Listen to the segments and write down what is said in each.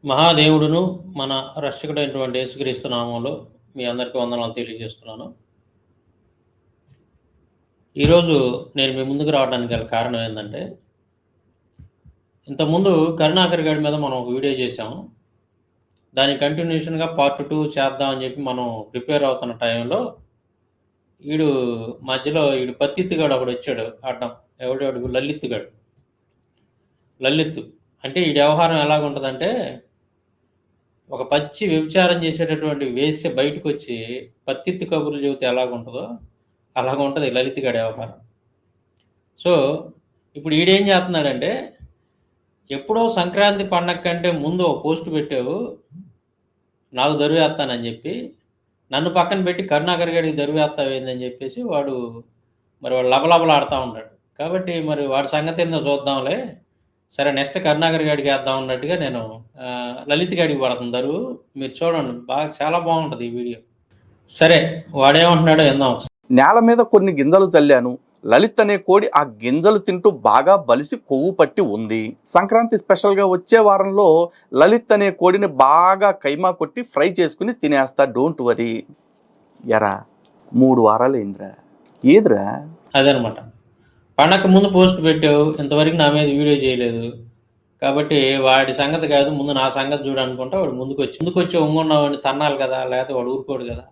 మహాదేవుడును మన రక్షకుడైనటువంటి యేసుక్రీస్తు నామంలో మీ అందరికీ వందనాలు తెలియజేస్తున్నాను. ఈరోజు నేను మీ ముందుకు రావడానికి గల కారణం ఏందంటే, ఇంతకుముందు కరుణాకర్ గారి మీద మనం ఒక వీడియో చేశాము. దాని కంటిన్యూషన్‌గా పార్ట్ 2 చేద్దాం అని చెప్పి మనం ప్రిపేర్ అవుతున్న టైంలో, మధ్యలో పత్తిత్ గాడు ఒకడొచ్చాడు అడ్డం. ఎవడు లలిత్ గాడు. లలిత్ అంటే ఈడి వ్యవహారం ఎలాగుంటదంటే, ఒక పచ్చి వ్యభిచారం చేసేటటువంటి వేశ్య బయటకొచ్చి పత్తిత్తు కబుర్లు చెబితే ఎలాగుంటదో అలాగుంటది లలిత్ గాడి వ్యవహారం. సో, ఇప్పుడు ఈడేం చేస్తున్నాడంటే, ఎప్పుడో సంక్రాంతి పండగ కంటే ముందు ఓ పోస్ట్ పెట్టావు, నాకు దరువేత్తానని చెప్పి, నన్ను పక్కన పెట్టి కరుణాకర్ గాడికి దరువేత్తావేందని చెప్పేసి వాడు లబలబలాడుతా ఉన్నాడు. కాబట్టి మరి వాడి సంగతేందో చూద్దాంలే. సరే నెక్స్ట్ కరుణాకర్ గాడికి ఏద్దాం అన్నట్టుగా నేను లలిత్ గాడికి పడుతుంది దరువు. మీరు చూడండి చాలా బాగుంటుంది ఈ వీడియో. సరే వాడేమంటున్నాడో విందాం ఒకసారి. నేల మీద కొన్ని గింజలు చల్లాను. లలిత్ అనే కోడి ఆ గింజలు తింటూ బాగా బలిసి కొవ్వు పట్టి ఉంది. సంక్రాంతి స్పెషల్గా వచ్చే వారంలో లలిత్ అనే కోడిని బాగా కైమా కొట్టి ఫ్రై చేసుకుని తినేస్తా, డోంట్ వరీ. ఎరా 3 వారాలు అయిందిరా, ఏదిరా? అదనమాట. పండగ ముందు పోస్ట్ పెట్టావు, ఇంతవరకు నా మీద వీడియో చేయలేదు. కాబట్టి వాడి సంగతి కాదు, ముందు నా సంగతి చూడనుకుంటా వాడు ముందుకొచ్చి ఉంగున్నావాడిని తన్నాలి కదా, లేకపోతే వాడు ఊరుకోడు కదా.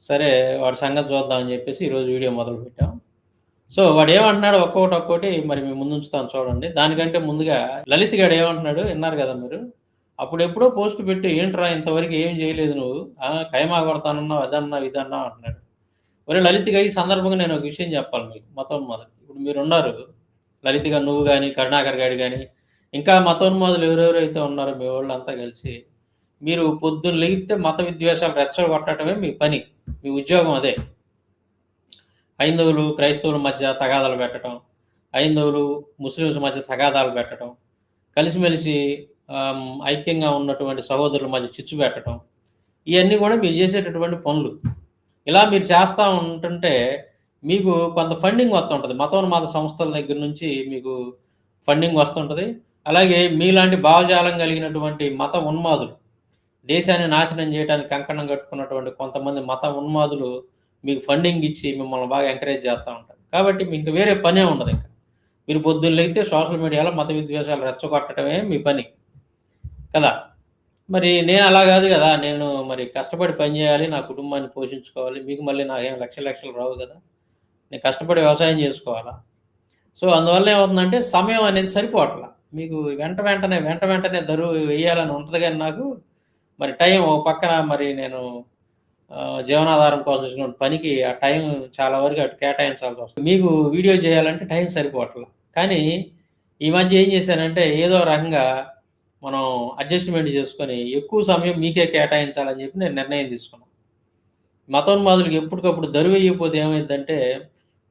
సరే వాడి సంగతి చూద్దామని చెప్పేసి ఈరోజు వీడియో మొదలు పెట్టాం. సో వాడు ఏమంటున్నాడు ఒక్కొక్కటి మరి మేము ముందు ఉంచుతాను చూడండి. దానికంటే ముందుగా లలిత్ గాడు ఏమంటున్నాడు విన్నారు కదా మీరు. అప్పుడెప్పుడో పోస్ట్ పెట్టి ఏంట్రా ఇంతవరకు ఏం చేయలేదు నువ్వు, కైమా కొడతానన్నావు, అదన్నావు ఇదన్నావు అంటున్నాడు. ఒరే లలిత్ గారి ఈ సందర్భంగా నేను ఒక విషయం చెప్పాలి మీకు. మతోన్మాదులు ఇప్పుడు మీరున్నారు, లలిత్ గారు, నువ్వు కానీ, కరుణాకర్ గారు కానీ, ఇంకా మతోన్మాదులు ఎవరెవరైతే ఉన్నారో మీ వాళ్ళంతా కలిసి మీరు పొద్దున్న లేగితే మత విద్వేషాలు రెచ్చగొట్టడమే మీ పని, మీ ఉద్యోగం అదే. హైందవులు క్రైస్తవుల మధ్య తగాదాలు పెట్టడం, హైందవులు ముస్లిమ్స్ మధ్య తగాదాలు పెట్టడం, కలిసిమెలిసి ఐక్యంగా ఉన్నటువంటి సహోదరుల మధ్య చిచ్చు పెట్టడం, ఇవన్నీ కూడా మీరు చేసేటటువంటి పనులు. ఇలా మీరు చేస్తూ ఉంటుంటే మీకు కొంత ఫండింగ్ వస్తుంటుంది. మతోన్మాద సంస్థల దగ్గర నుంచి మీకు ఫండింగ్ వస్తుంటుంది. అలాగే మీలాంటి భావజాలం కలిగినటువంటి మత ఉన్మాదులు, దేశాన్ని నాశనం చేయడానికి కంకణం కట్టుకున్నటువంటి కొంతమంది మత ఉన్మాదులు మీకు ఫండింగ్ ఇచ్చి మిమ్మల్ని బాగా ఎంకరేజ్ చేస్తూ ఉంటారు. కాబట్టి మీకు వేరే పనే ఉండదు. ఇంకా మీరు పొద్దున్న లేగితే సోషల్ మీడియాలో మత విద్వేషాలు రెచ్చగొట్టడమే మీ పని కదా. మరి నేను అలా కాదు కదా, నేను మరి కష్టపడి పని చేయాలి, నా కుటుంబాన్ని పోషించుకోవాలి. మీకు మళ్ళీ నాకేం లక్షలు రావు కదా, నేను కష్టపడి వ్యవసాయం చేసుకోవాలా. సో అందువల్ల ఏమవుతుందంటే సమయం అనేది సరిపోవట్లా. మీకు వెంటనే దరువు వేయాలని ఉంటుంది కానీ నాకు మరి టైం ఒక పక్కన మరి నేను జీవనాధారం కోసం పనికి ఆ టైం చాలా వరకు అటు కేటాయించాల్సి వస్తుంది. మీకు వీడియో చేయాలంటే టైం సరిపోవట్లా. కానీ ఈ మధ్య ఏం చేశానంటే ఏదో రకంగా మనం అడ్జస్ట్మెంట్ చేసుకొని ఎక్కువ సమయం మీకే కేటాయించాలని చెప్పి నేను నిర్ణయం తీసుకున్నాను. మతోన్మాదులకు ఎప్పటికప్పుడు దరువు వేయకపోతే ఏమైందంటే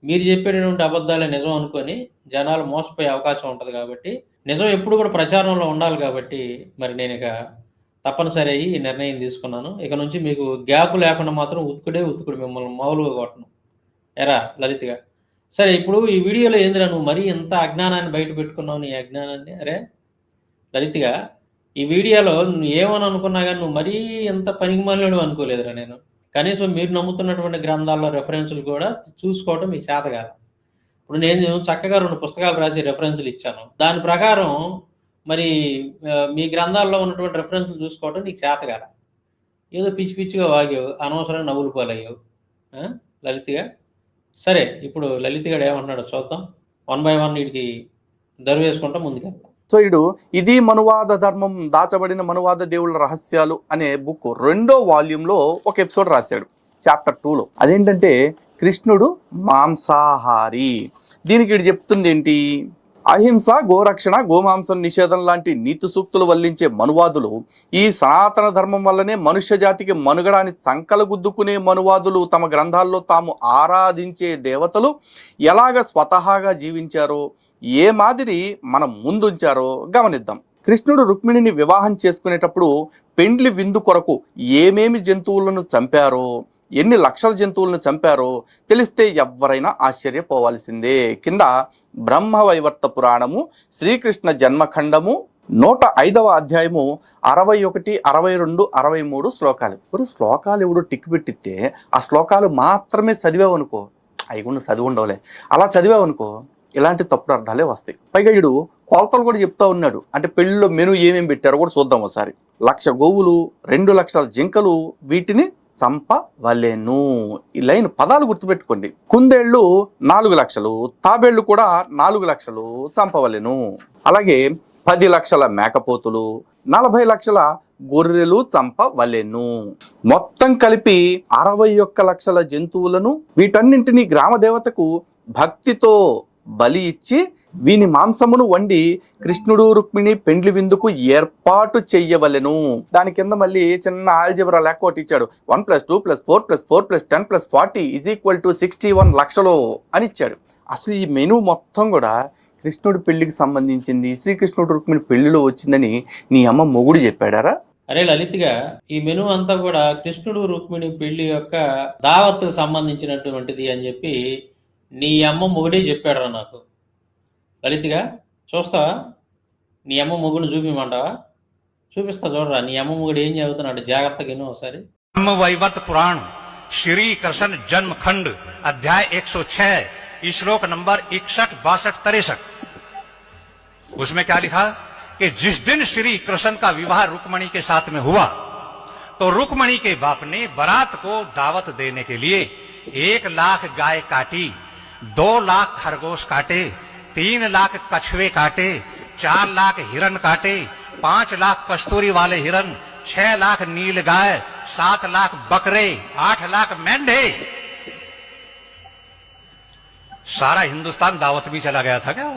మీరు చెప్పేటటువంటి అబద్ధాలే నిజం అనుకొని జనాలు మోసపోయే అవకాశం ఉంటుంది. కాబట్టి నిజం ఎప్పుడు కూడా ప్రచారంలో ఉండాలి. కాబట్టి మరి నేను ఇక తప్పనిసరి అయ్యి ఈ నిర్ణయం తీసుకున్నాను. ఇక నుంచి మీకు గ్యాప్ లేకుండా మాత్రం ఉతుకుడు మిమ్మల్ని మామూలుగా కొట్టను. ఎరా లలిత్గా. సరే ఇప్పుడు ఈ వీడియోలో ఏందిరా నువ్వు మరీ ఇంత అజ్ఞానాన్ని బయట పెట్టుకున్నావు, నీ అజ్ఞానాన్ని. అరే లలిత్గా, ఈ వీడియోలో నువ్వు ఏమని అనుకున్నా కానీ నువ్వు మరీ ఎంత పనికిమాలినడు అనుకోలేదురా నేను. కనీసం మీరు నమ్ముతున్నటువంటి గ్రంథాల్లో రెఫరెన్సులు కూడా చూసుకోవటం మీ చేతగాల. ఇప్పుడు నేను చక్కగా 2 పుస్తకాలు రాసి రెఫరెన్సులు ఇచ్చాను. దాని ప్రకారం మరి మీ గ్రంథాల్లో ఉన్నటువంటి రెఫరెన్సులు చూసుకోవటం నీకు చేతగాల. ఏదో పిచ్చిగా వాగావు, అనవసరంగా నవ్వులు పాలయ్యావు లలిత్గా. సరే ఇప్పుడు లలిత్ గారు ఏమంటున్నాడో చూద్దాం. 1 by 1 వీడికి దరువు వేసుకుంటా ముందుకెళ్తాం. సో ఇది మనువాద ధర్మం, దాచబడిన మనువాద దేవుళ్ళ రహస్యాలు అనే బుక్ 2వ వాల్యూమ్లో ఒక ఎపిసోడ్ రాశాడు, చాప్టర్ 2లో. అదేంటంటే కృష్ణుడు మాంసాహారి. దీనికి వీడు చెప్తుంది ఏంటి? అహింస, గోరక్షణ, గోమాంసం నిషేధం లాంటి నీతి సూక్తులు వల్లించే మనువాదులు ఈ సనాతన ధర్మం వల్లనే మనుష్య జాతికి మనుగడాన్ని సంకలగుద్దుకునే మనువాదులు తమ గ్రంథాల్లో తాము ఆరాధించే దేవతలు ఎలాగ స్వతహాగా జీవించారో, ఏ మాదిరి మనం ముందుంచారో గమనిద్దాం. కృష్ణుడు రుక్మిణిని వివాహం చేసుకునేటప్పుడు పెండ్లి విందు కొరకు ఏమేమి జంతువులను చంపారో, ఎన్ని లక్షల జంతువులను చంపారో తెలిస్తే ఎవరైనా ఆశ్చర్యపోవాల్సిందే. కింద బ్రహ్మవైవర్త పురాణము, శ్రీకృష్ణ జన్మఖండము, 105వ అధ్యాయము 61, 62, 63 శ్లోకాలు. ఇప్పుడు శ్లోకాలు ఎవడు టిక్ పెట్టిస్తే ఆ శ్లోకాలు మాత్రమే చదివావు అనుకో, అవి కూడా చదివి ఉండవులే, అలా చదివావు అనుకో ఇలాంటి తప్పుడు అర్థాలే వస్తాయి. పైగా వీడు కొలతలు కూడా చెప్తా ఉన్నాడు. అంటే పెళ్లిలో మెను ఏమేమి పెట్టారో కూడా చూద్దాం ఒకసారి. 1,00,000 గోవులు, 2,00,000 జింకలు, వీటిని చంపవలెను. ఈ లైన్ పదాలు గుర్తుపెట్టుకోండి. కుందేళ్లు 4,00,000, తాబేళ్లు కూడా 4,00,000 చంపవలెను. అలాగే 10,00,000 మేకపోతులు, 40,00,000 గొర్రెలు చంపవలెను. మొత్తం కలిపి 61,00,000 జంతువులను, వీటన్నింటినీ గ్రామ దేవతకు భక్తితో బలి ఇచ్చి వీని మాంసమును వండి కృష్ణుడు రుక్మిణి పెండ్లి విందుకు ఏర్పాటు చెయ్యవలెను. దాని కింద మళ్ళీ చిన్న ఆల్జీబ్రా లెక్క ఒకటి ఇచ్చాడు. 1 + 2 + 4 + 4 + 10 + 40 = 61 లక్షలు అని ఇచ్చాడు. అసలు ఈ మెను మొత్తం కూడా కృష్ణుడి పెళ్లికి సంబంధించింది, శ్రీకృష్ణుడు రుక్మిణి పెళ్లిలో వచ్చిందని నీ అమ్మ మొగుడు చెప్పాడారా? అరే లలిత్గా, ఈ మెను అంతా కూడా కృష్ణుడు రుక్మిణి పెళ్లి యొక్క దావత్కు సంబంధించినటువంటిది అని చెప్పి నీ అమ్మ మొగుడే చెప్పాడురా నాకు. లలిత్గా చూస్తావా? నీ అమ్మ మొగుడిని చూపిమంటావా? చూపిస్తా, చూడరా నీ అమ్మ మొగుడు ఏం చదువుతున్నాడు, జాగ్రత్తగా విను ఒకసారి. वैवत पुराण श्री कृष्ण जन्म खंड अध्याय 106 श्लोक नंबर 61, 62, 63। उसमें क्या लिखा कि जिस दिन श्री कृष्ण का विवाह रुक्मणी के साथ में हुआ तो रुक्मणी के बाप ने बारात को दावत देने के लिए 1,00,000 गाय काटी, 2,00,000 खरगोश काटे, 3,00,000 कछुए काटे, 4,00,000 हिरन काटे, 5,00,000 कस्तूरी वाले हिरन, 6,00,000 नील गाय, 7,00,000 बकरे, 8,00,000 मेंढे। सारा हिंदुस्तान दावत में चला गया था क्या?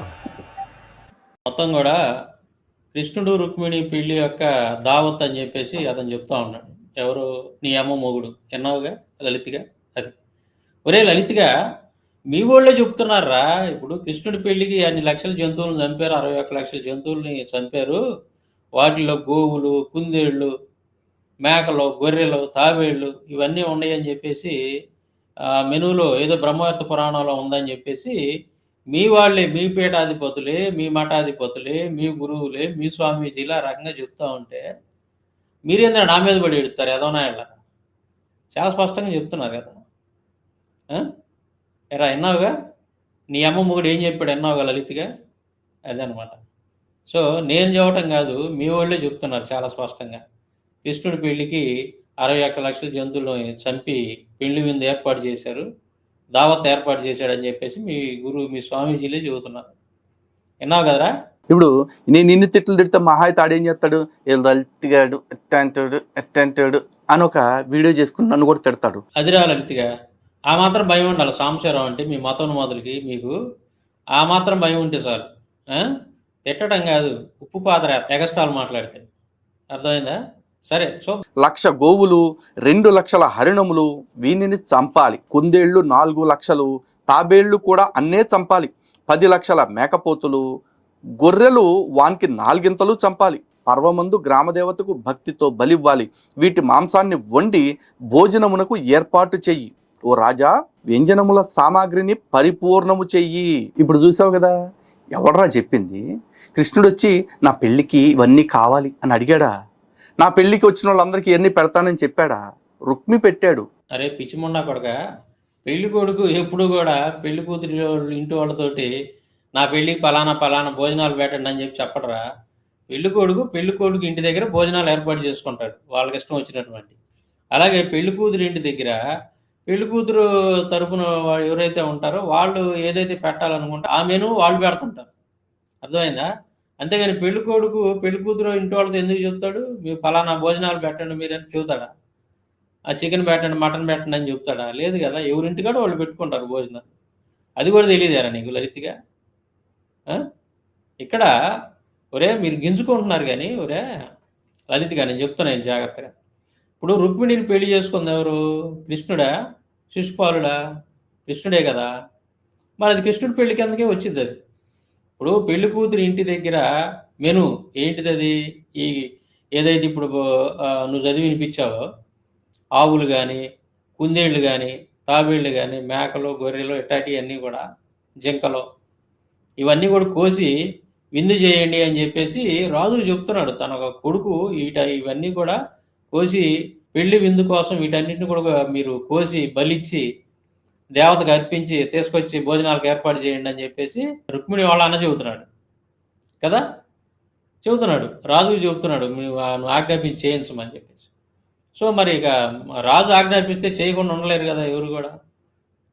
మొత్తం కూడా కృష్ణుడు రుక్మిణి పెళ్లి యొక్క దావత్ అని చెప్పేసి అతను చెప్తా ఉన్నాడు. ఎవరు? నీ అమ్మ మొగుడు. విన్నావుగా లలిత్గా? అది ఒరే లలిత్గా, మీ వాళ్ళే చెప్తున్నారా. ఇప్పుడు కృష్ణుడి పెళ్లికి అన్ని లక్షల జంతువులను చంపారు, 61,00,000 జంతువుల్ని చంపారు. వాటిలో గోవులు, కుందేళ్ళు, మేకలు, గొర్రెలు, తాబేళ్ళు ఇవన్నీ ఉన్నాయని చెప్పేసి మెనులో ఏదో బ్రహ్మవర్త పురాణంలో ఉందని చెప్పేసి మీ వాళ్ళే, మీ పీఠాధిపతులే, మీ మఠాధిపతులే, మీ గురువులే, మీ స్వామీజీలు ఆ రకంగా చెప్తా ఉంటే మీరేంద్ర నా మీద పడి ఎడుతారు ఎదవనాయళ్ళ. చాలా స్పష్టంగా చెప్తున్నారు కదా. ఎరా విన్నావుగా? నీ అమ్మ మొగుడు ఏం చెప్పాడు విన్నావుగా లలిత్గా? అదనమాట. సో నేను చెప్పటం కాదు, మీ వాళ్ళే చెప్తున్నారు చాలా స్పష్టంగా. కృష్ణుడి పెళ్లికి 61,00,000 జంతువులను చంపి పెళ్లి విందు ఏర్పాటు చేశారు, దావత్ ఏర్పాటు చేశాడని చెప్పేసి మీ గురువు, మీ స్వామీజీలే చెబుతున్నారు. విన్నావు కదరా? ఇప్పుడు నేను ఇన్ని తిట్లు తిడితే మహా అయితే ఆడేం చేస్తాడు, లలిత్గాడు ఎట్టంటాడు అని ఒక వీడియో చేసుకుని నన్ను కూడా తిడతాడు. అదిరా లలిత్గా, ఆ మాత్రం భయం ఉండాలి. సాంశరం అంటే మీ మతం మొదలుకి మీకు ఆ మాత్రం భయం ఉంటే చాలు. తిట్టడం కాదు, ఉప్పు పాత్ర ఎగస్టాల్ మాట్లాడితే. అర్థమైందా? సరే సో 1,00,000 గోవులు, 2,00,000 హరిణములు, వీనిని చంపాలి. కుందేళ్లు 4,00,000, తాబేళ్లు కూడా అన్నే చంపాలి. 10,00,000 మేకపోతులు, గొర్రెలు వానికి 4 చంపాలి. పర్వమందు గ్రామదేవతకు భక్తితో బలివ్వాలి. వీటి మాంసాన్ని వండి భోజనమునకు ఏర్పాటు చెయ్యి. ఓ రాజా, వ్యంజనముల సామాగ్రిని పరిపూర్ణము చెయ్యి. ఇప్పుడు చూసావు కదా, ఎవడరా చెప్పింది? కృష్ణుడు వచ్చి నా పెళ్లికి ఇవన్నీ కావాలి అని అడిగాడా? నా పెళ్లికి వచ్చిన వాళ్ళందరికీ ఇవన్నీ పెడతానని చెప్పాడా? రుక్మి పెట్టాడు. అరే పిచ్చిముండా కొడక, పెళ్లి కొడుకు ఎప్పుడు కూడా పెళ్లి కూతురి ఇంటి వాళ్ళతోటి నా పెళ్లికి పలానా పలానా భోజనాలు పెట్టండి అని చెప్పి చెప్పడరా. పెళ్లి కొడుకు ఇంటి దగ్గర భోజనాలు ఏర్పాటు చేసుకుంటాడు వాళ్ళకి ఇష్టం వచ్చినటువంటి. అలాగే పెళ్లి కూతురు ఇంటి దగ్గర పెళ్లి కూతురు తరపున ఎవరైతే ఉంటారో వాళ్ళు ఏదైతే పెట్టాలనుకుంటారో ఆ మెను వాళ్ళు పెడుతుంటారు. అర్థమైందా? అంతేగాని పెళ్లి కూతురు ఇంటి వాళ్ళతో ఎందుకు చెప్తాడు? మీరు పలానా భోజనాలు పెట్టండి మీరని చెబుతాడా? ఆ చికెన్ పెట్టండి, మటన్ పెట్టండి అని చెప్తాడా? లేదు కదా. ఎవరింటికాడ వాళ్ళు పెట్టుకుంటారు భోజనాలు. అది కూడా తెలియదేరా నీకు లలిత్గా? ఇక్కడ ఒరే మీరు గింజుకుంటున్నారు కానీ, ఒరే లలిత్గా నేను చెప్తున్నాను జాగ్రత్తగా. ఇప్పుడు రుక్మిణిని పెళ్లి చేసుకుంది ఎవరు? కృష్ణుడా? శిశుపాలుడా? కృష్ణుడే కదా. మరి అది కృష్ణుడి పెళ్లికి అందుకే వచ్చింది అది. ఇప్పుడు పెళ్లి కూతురు ఇంటి దగ్గర మెను ఏంటిది? అది ఈ ఏదైతే ఇప్పుడు నువ్వు చదివి వినిపించావో ఆవులు కానీ, కుందేళ్ళు కానీ, తాబేళ్ళు కానీ, మేకలు, గొర్రెలు ఇట్లాంటివన్నీ కూడా, జింకలు ఇవన్నీ కూడా కోసి విందు చేయండి అని చెప్పేసి రాజుకు చెప్తున్నాడు. తన ఒక కొడుకు ఇవన్నీ కూడా కోసి పెళ్లి విందు కోసం వీటన్నిటిని కూడా మీరు కోసి బలిచ్చి దేవతకు అర్పించి తీసుకొచ్చి భోజనాలకు ఏర్పాటు చేయండి అని చెప్పేసి రుక్మిణి వాళ్ళ అన్న చెబుతున్నాడు కదా. చెబుతున్నాడు, రాజుకు చెబుతున్నాడు, నువ్వు ఆజ్ఞాపించి చేయించమని చెప్పేసి. సో మరి ఇక రాజు ఆజ్ఞాపిస్తే చేయకుండా ఉండలేరు కదా ఎవరు కూడా.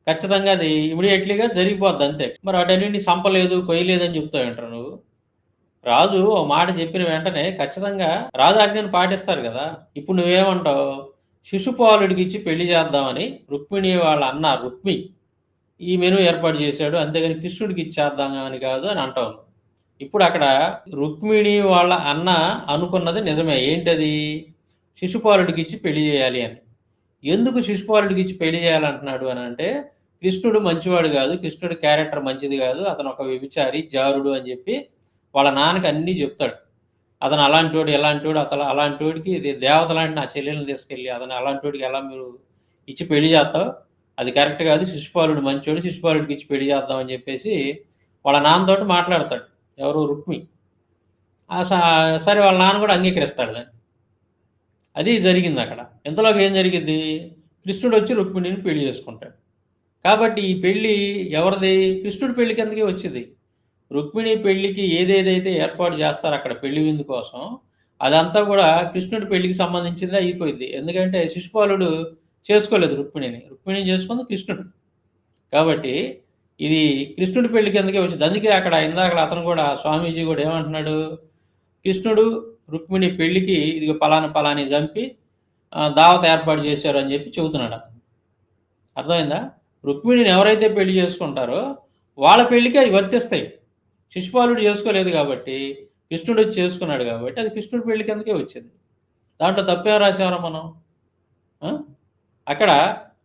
ఖచ్చితంగా అది ఇమీడియట్లీగా జరిగిపోద్ది అంతే. మరి వాటన్నింటినీ చంపలేదు, కొయ్యలేదు అని చెప్తావు నువ్వు. రాజు ఓ మాట చెప్పిన వెంటనే ఖచ్చితంగా రాజు ఆజ్ఞను పాటిస్తారు కదా. ఇప్పుడు నువ్వేమంటావు, శిశుపాలుడికి ఇచ్చి పెళ్లి చేద్దామని రుక్మిణి వాళ్ళ అన్న రుక్మి ఈ మెను ఏర్పాటు చేశాడు, అంతేగాని కృష్ణుడికి ఇచ్చేద్దామని కాదు అని అంటావు. ఇప్పుడు అక్కడ రుక్మిణి వాళ్ళ అన్న అనుకున్నది నిజమే. ఏంటది? శిశుపాలుడికి ఇచ్చి పెళ్లి చేయాలి అని. ఎందుకు శిశుపాలుడికి ఇచ్చి పెళ్లి చేయాలంటున్నాడు అని అంటే, కృష్ణుడు మంచివాడు కాదు, కృష్ణుడి క్యారెక్టర్ మంచిది కాదు, అతను ఒక వ్యభిచారి, జారుడు అని చెప్పి వాళ్ళ నాన్నకి అన్నీ చెప్తాడు. అతను అలాంటివాడు, ఎలాంటివాడు, అతను అలాంటివాడికి ఇది దేవత లాంటి నా చెల్లెల్ని తీసుకెళ్ళి అతను అలాంటివాడికి ఎలా మీరు ఇచ్చి పెళ్లి చేస్తావు, అది కరెక్ట్ కాదు, శిశుపాలుడు మంచివాడు, శిశుపాలుడికి ఇచ్చి పెళ్లి చేద్దాం అని చెప్పేసి వాళ్ళ నాన్నతోటి మాట్లాడతాడు. ఎవరు? రుక్మి. సరే వాళ్ళ నాన్న కూడా అంగీకరిస్తాడు దాన్ని. అది జరిగింది అక్కడ. ఇంతలోకి ఏం జరిగింది? కృష్ణుడు వచ్చి రుక్మిణిని పెళ్లి చేసుకుంటాడు. కాబట్టి ఈ పెళ్లి ఎవరిది? కృష్ణుడి పెళ్లి కిందకే వచ్చింది. రుక్మిణి పెళ్లికి ఏదేదైతే ఏర్పాటు చేస్తారో అక్కడ పెళ్లి విందు కోసం, అదంతా కూడా కృష్ణుడి పెళ్లికి సంబంధించిందే అయిపోయింది. ఎందుకంటే శిశుపాలుడు చేసుకోలేదు రుక్మిణిని చేసుకుంది కృష్ణుడు. కాబట్టి ఇది కృష్ణుడి పెళ్లి కిందకే వచ్చింది. అందుకే అక్కడ ఇందాక అతను కూడా స్వామీజీ కూడా ఏమంటున్నాడు, కృష్ణుడు రుక్మిణి పెళ్లికి ఇది పలాని చంపి దావత ఏర్పాటు చేశారు అని చెప్పి చెబుతున్నాడు. అర్థమైందా? రుక్మిణిని ఎవరైతే పెళ్లి చేసుకుంటారో వాళ్ళ పెళ్లికి అవి వర్తిస్తాయి. శిశుపాలుడు చేసుకోలేదు కాబట్టి, కృష్ణుడు వచ్చి చేసుకున్నాడు కాబట్టి అది కృష్ణుడి పెళ్లి కిందకే వచ్చింది. దాంట్లో తప్పేం రాసేవారా మనం? అక్కడ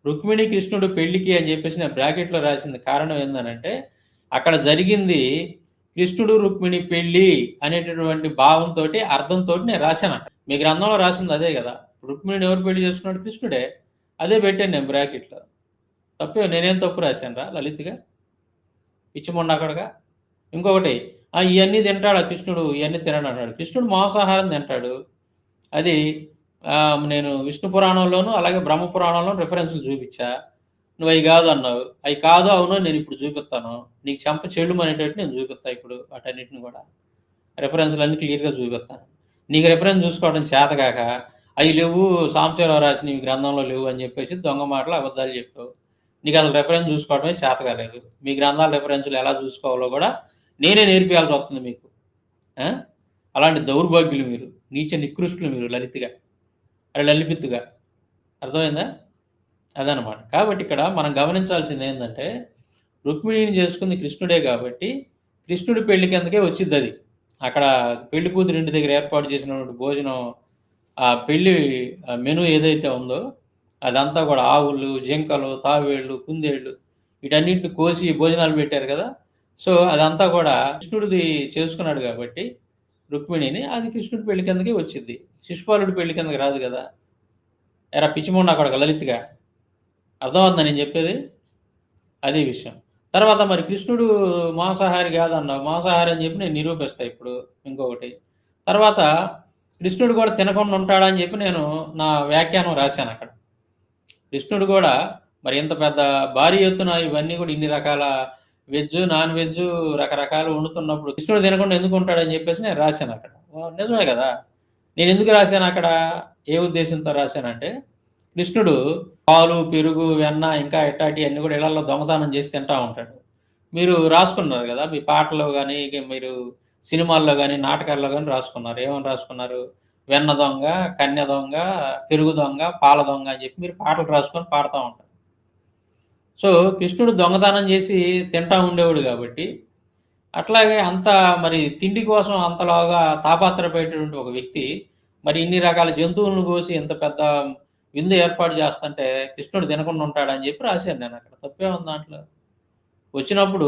రుక్మిణి కృష్ణుడు పెళ్లికి అని చెప్పేసి నేను బ్రాకెట్లో రాసింది కారణం ఏందనంటే, అక్కడ జరిగింది కృష్ణుడు రుక్మిణి పెళ్లి అనేటటువంటి భావంతో, అర్థంతో నేను రాశాను. అక్కడ మీ గ్రంథంలో రాసింది అదే కదా. రుక్మిణిని ఎవరు పెళ్లి చేసుకున్నాడు? కృష్ణుడే. అదే పెట్టాను నేను బ్రాకెట్లో. తప్పే, నేనేం తప్పు రాశాను రా లలిత్గా, పిచ్చిమొండ అక్కడగా. ఇంకొకటి, ఇవన్నీ తింటాడు కృష్ణుడు, ఇవన్నీ తినడు అన్నాడు. కృష్ణుడు మాంసాహారం తింటాడు. అది నేను విష్ణు పురాణంలోను అలాగే బ్రహ్మ పురాణంలో రిఫరెన్స్లు చూపించా. నువ్వు అవి కాదు అన్నావు. అవి కాదు అవును నేను ఇప్పుడు చూపిస్తాను, నీకు చెంప చెళ్ళు అనేటట్టు నేను చూపిస్తాను. ఇప్పుడు వాటన్నిటిని కూడా రెఫరెన్స్లు అన్నీ క్లియర్గా చూపిస్తాను. నీకు రెఫరెన్స్ చూసుకోవడం చేతగాక అవి లేవు, సాంశీరావు రాసిన ఈ గ్రంథంలో లేవు అని చెప్పేసి దొంగ మాటలు అబద్ధాలు చెప్పావు. నీకు అసలు రెఫరెన్స్ చూసుకోవడమే చేత కాలేదు. మీ గ్రంథాల రెఫరెన్స్లు ఎలా చూసుకోవాలో కూడా నేనే నేర్పియాల్సి వస్తుంది మీకు. అలాంటి దౌర్భాగ్యులు మీరు, నీచ నికృష్టులు మీరు, లలిత్గా లలిపిత్తుగా. అర్థమైందా? అదనమాట. కాబట్టి ఇక్కడ మనం గమనించాల్సింది ఏంటంటే, రుక్మిణిని చేసుకుంది కృష్ణుడే కాబట్టి కృష్ణుడి పెళ్లి కిందకే వచ్చింది అది. అక్కడ పెళ్లి కూతురు ఇంటి దగ్గర ఏర్పాటు చేసినటువంటి భోజనం, ఆ పెళ్లి మెను ఏదైతే ఉందో అదంతా కూడా ఆవులు, జింకలు, తావేళ్ళు, కుందేళ్ళు వీటన్నింటిని కోసి భోజనాలు పెట్టారు కదా. సో అదంతా కూడా కృష్ణుడిది చేసుకున్నాడు కాబట్టి రుక్మిణిని, అది కృష్ణుడి పెళ్లి కిందకే వచ్చింది. శిశుపాలుడి పెళ్లి కిందకి రాదు కదా. ఎరా పిచ్చిమొండ అక్కడ లలిత్గా. అర్థమవుతుందా నేను చెప్పేది? అదే విషయం. తర్వాత మరి కృష్ణుడు మాంసాహారి కాదన్నావు, మాంసాహారి అని చెప్పి నేను నిరూపిస్తాను ఇప్పుడు. ఇంకొకటి, తర్వాత కృష్ణుడు కూడా తినకుండా ఉంటాడని చెప్పి నేను నా వ్యాఖ్యానం రాశాను అక్కడ. కృష్ణుడు కూడా మరి ఇంత పెద్ద భారీ ఎత్తున ఇవన్నీ కూడా ఇన్ని రకాల వెజ్, నాన్ వెజ్ రకరకాలు వండుతున్నప్పుడు కృష్ణుడు తినకుండా ఎందుకు ఉంటాడని చెప్పేసి నేను రాశాను అక్కడ. నిజమే కదా. నేను ఎందుకు రాశాను అక్కడ, ఏ ఉద్దేశంతో రాశానంటే, కృష్ణుడు పాలు, పెరుగు, వెన్న ఇంకా ఇట్లాంటి అన్నీ కూడా ఇళ్లలో దొంగతనం చేసి తింటూ ఉంటాడు. మీరు రాసుకున్నారు కదా, మీ పాటలో కానీ మీరు సినిమాల్లో కానీ నాటకాల్లో కానీ రాసుకున్నారు. ఏమని రాసుకున్నారు? వెన్న దొంగ, కన్య దొంగ, పెరుగు దొంగ, పాల దొంగ అని చెప్పి మీరు పాటలు రాసుకొని పాడుతూ ఉంటారు. సో కృష్ణుడు దొంగతనం చేసి తింటా ఉండేవాడు కాబట్టి, అట్లాగే అంత మరి తిండి కోసం అంతలాగా తాపాత్రపడేటువంటి ఒక వ్యక్తి మరి ఇన్ని రకాల జంతువులను కోసి ఇంత పెద్ద విందు ఏర్పాటు చేస్తుంటే కృష్ణుడు తినకుండా ఉంటాడని చెప్పి రాశాను నేను అక్కడ. తప్పే ఉంది దాంట్లో. వచ్చినప్పుడు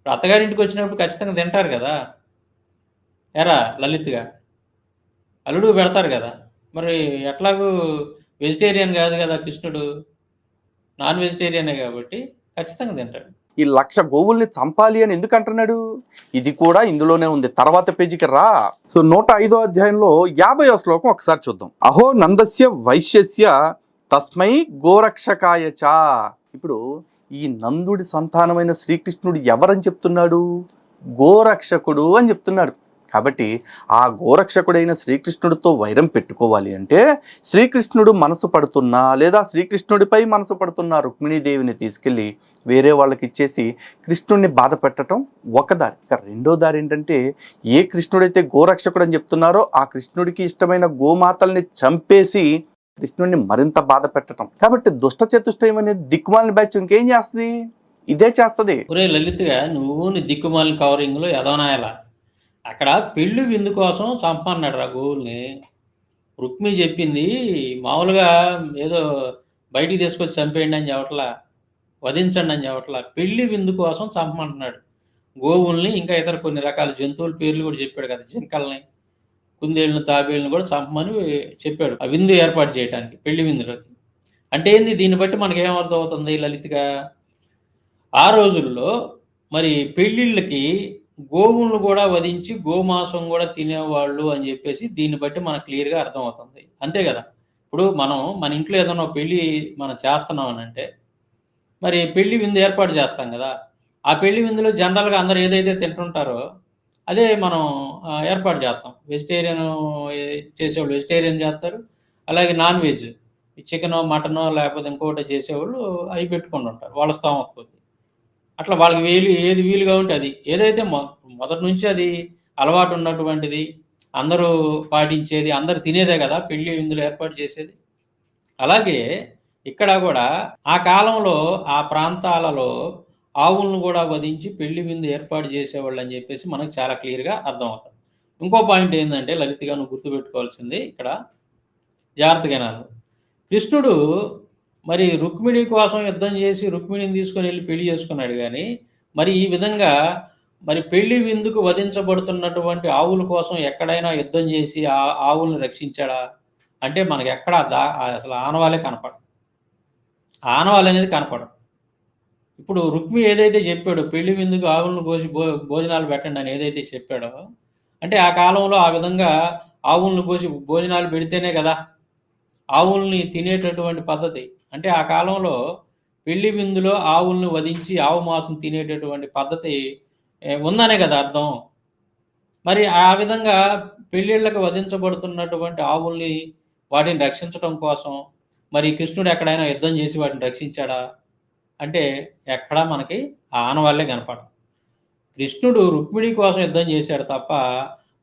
అత్తగారింటికి వచ్చినప్పుడు ఖచ్చితంగా తింటారు కదా. ఎరా లలిత్గా, అల్లుడు పెడతారు కదా. మరి ఎట్లాగూ వెజిటేరియన్ కాదు కదా కృష్ణుడు, నాన్ వెజిటేరియనే కాబట్టి ఖచ్చితంగా తింటాడు. ఈ 1,00,000 గోవుల్ని చంపాలి అని ఎందుకు అంటున్నాడు? ఇది కూడా ఇందులోనే ఉంది. తర్వాత పేజీకి రా. సో 105వ అధ్యాయంలో 50వ శ్లోకం ఒకసారి చూద్దాం. అహో నందస్య వైశ్యస్య తస్మై గోరక్షకాయ చ. ఇప్పుడు ఈ నందుడి సంతానమైన శ్రీకృష్ణుడు ఎవరని చెప్తున్నాడు? గోరక్షకుడు అని చెప్తున్నాడు. కాబట్టి ఆ గోరక్షకుడైన శ్రీకృష్ణుడితో వైరం పెట్టుకోవాలి అంటే శ్రీకృష్ణుడు మనసు పడుతున్నా లేదా శ్రీకృష్ణుడిపై మనసు పడుతున్న రుక్మిణీదేవిని తీసుకెళ్ళి వేరే వాళ్ళకి ఇచ్చేసి కృష్ణుడిని బాధ పెట్టడం ఒక దారి. ఇక రెండో దారి ఏంటంటే ఏ కృష్ణుడైతే గోరక్షకుడు అని చెప్తున్నారో ఆ కృష్ణుడికి ఇష్టమైన గోమాతల్ని చంపేసి కృష్ణుడిని మరింత బాధ పెట్టడం. కాబట్టి దుష్ట చతుష్టయం అనేది దిక్కుమాలిన బ్యాచ్ ఇంకేం చేస్తుంది? ఇదే చేస్తుంది. ఒరే లలిత్గా, నువ్వు నీ దిక్కుమాలిన కవరింగ్లో ఎదవనాయాల. అక్కడ పెళ్లి విందు కోసం చంపన్నాడు రా గోవుల్ని. రుక్మి చెప్పింది మామూలుగా ఏదో బయటికి తీసుకొచ్చి చంపేయండి అని చెప్పట్లా, వధించండి అని చెప్పట్లా, పెళ్లి విందు కోసం చంపమంటున్నాడు గోవుల్ని. ఇంకా ఇతర కొన్ని రకాల జంతువుల పేర్లు కూడా చెప్పాడు కదా, జింకల్ని, కుందేళ్ళను, తాబేళ్ళని కూడా చంపమని చెప్పాడు ఆ విందు ఏర్పాటు చేయడానికి, పెళ్లి విందులోకి. అంటే ఏంది? దీన్ని బట్టి మనకి ఏమర్థం అవుతుంది లలిత్గా? ఆ రోజుల్లో మరి పెళ్ళిళ్ళకి గోవులను కూడా వధించి గోమాంసం కూడా తినేవాళ్ళు అని చెప్పేసి దీన్ని బట్టి మనకు క్లియర్గా అర్థమవుతుంది. అంతే కదా? ఇప్పుడు మనం మన ఇంట్లో ఏదైనా పెళ్ళి మనం చేస్తున్నాం అని అంటే మరి పెళ్లి విందు ఏర్పాటు చేస్తాం కదా. ఆ పెళ్లి విందులో జనరల్గా అందరూ ఏదైతే తింటుంటారో అదే మనం ఏర్పాటు చేస్తాం. వెజిటేరియన్ చేసేవాళ్ళు వెజిటేరియన్ చేస్తారు, అలాగే నాన్ వెజ్ చికెనో మటనో లేకపోతే ఇంకోటి చేసేవాళ్ళు అవి పెట్టుకొని ఉంటారు వాళ్ళ స్తోమత కొద్ది. అట్లా వాళ్ళకి ఏది వీలుగా ఉంటే అది, ఏదైతే మొదటి నుంచి అది అలవాటు ఉన్నటువంటిది, అందరూ పాటించేది, అందరు తినేదే కదా పెళ్లి విందులు ఏర్పాటు చేసేది. అలాగే ఇక్కడ కూడా ఆ కాలంలో ఆ ప్రాంతాలలో ఆవులను కూడా వధించి పెళ్లి విందు ఏర్పాటు చేసేవాళ్ళు అని చెప్పేసి మనకు చాలా క్లియర్గా అర్థమవుతుంది. ఇంకో పాయింట్ ఏంటంటే లలిత్గా నువ్వు గుర్తుపెట్టుకోవాల్సింది ఇక్కడ జాగ్రత్తగా నాను. కృష్ణుడు మరి రుక్మిణి కోసం యుద్ధం చేసి రుక్మిణిని తీసుకొని వెళ్ళి పెళ్లి చేసుకున్నాడు కానీ మరి ఈ విధంగా మరి పెళ్లి విందుకు వధించబడుతున్నటువంటి ఆవుల కోసం ఎక్కడైనా యుద్ధం చేసి ఆ ఆవుల్ని రక్షించాడా అంటే మనకి ఎక్కడ అసలు ఆనవాలే కనపడదు. ఆనవాలు అనేది కనపడదు. ఇప్పుడు రుక్మి ఏదైతే చెప్పాడో పెళ్లి విందుకు ఆవులను కోసి భోజనాలు పెట్టండి అని ఏదైతే చెప్పాడో అంటే ఆ కాలంలో ఆ విధంగా ఆవులను కోసి భోజనాలు పెడితేనే కదా ఆవుల్ని తినేటటువంటి పద్ధతి. అంటే ఆ కాలంలో పెళ్లి విందులో ఆవుల్ని వధించి ఆవు మాంసం తినేటటువంటి పద్ధతి ఉందనే కదా అర్థం. మరి ఆ విధంగా పెళ్ళిళ్ళకి వధించబడుతున్నటువంటి ఆవుల్ని వాటిని రక్షించడం కోసం మరి కృష్ణుడు ఎక్కడైనా యుద్ధం చేసి వాటిని రక్షించాడా అంటే ఎక్కడా మనకి ఆ ఆనవాళ్ళే కనపడదు. కృష్ణుడు రుక్మిణి కోసం యుద్ధం చేశాడు తప్ప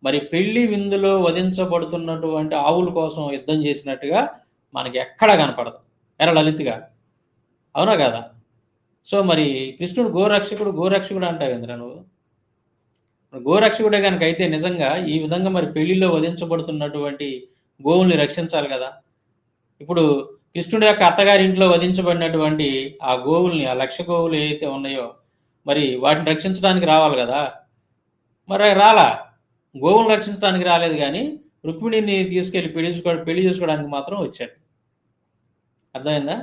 మరి పెళ్లి విందులో వధించబడుతున్నటువంటి ఆవుల కోసం యుద్ధం చేసినట్టుగా మనకి ఎక్కడా కనపడదు. ఎర లలిత్గా, అవునా కదా? సో మరి కృష్ణుడు గోరక్షకుడు అంటావు ఇంద్ర నువ్వు. గోరక్షకుడే కనుక అయితే నిజంగా ఈ విధంగా మరి పెళ్లిలో వధించబడుతున్నటువంటి గోవుల్ని రక్షించాలి కదా. ఇప్పుడు కృష్ణుడి యొక్క అత్తగారి ఇంట్లో వధించబడినటువంటి ఆ గోవుల్ని, ఆ 1,00,000 గోవులు ఏవైతే ఉన్నాయో మరి వాటిని రక్షించడానికి రావాలి కదా. మరి రాలా, గోవులను రక్షించడానికి రాలేదు కానీ రుక్మిణిని తీసుకెళ్ళి పెళ్లి చేసుకోవడానికి మాత్రం వచ్చాడు. అర్థమైందా?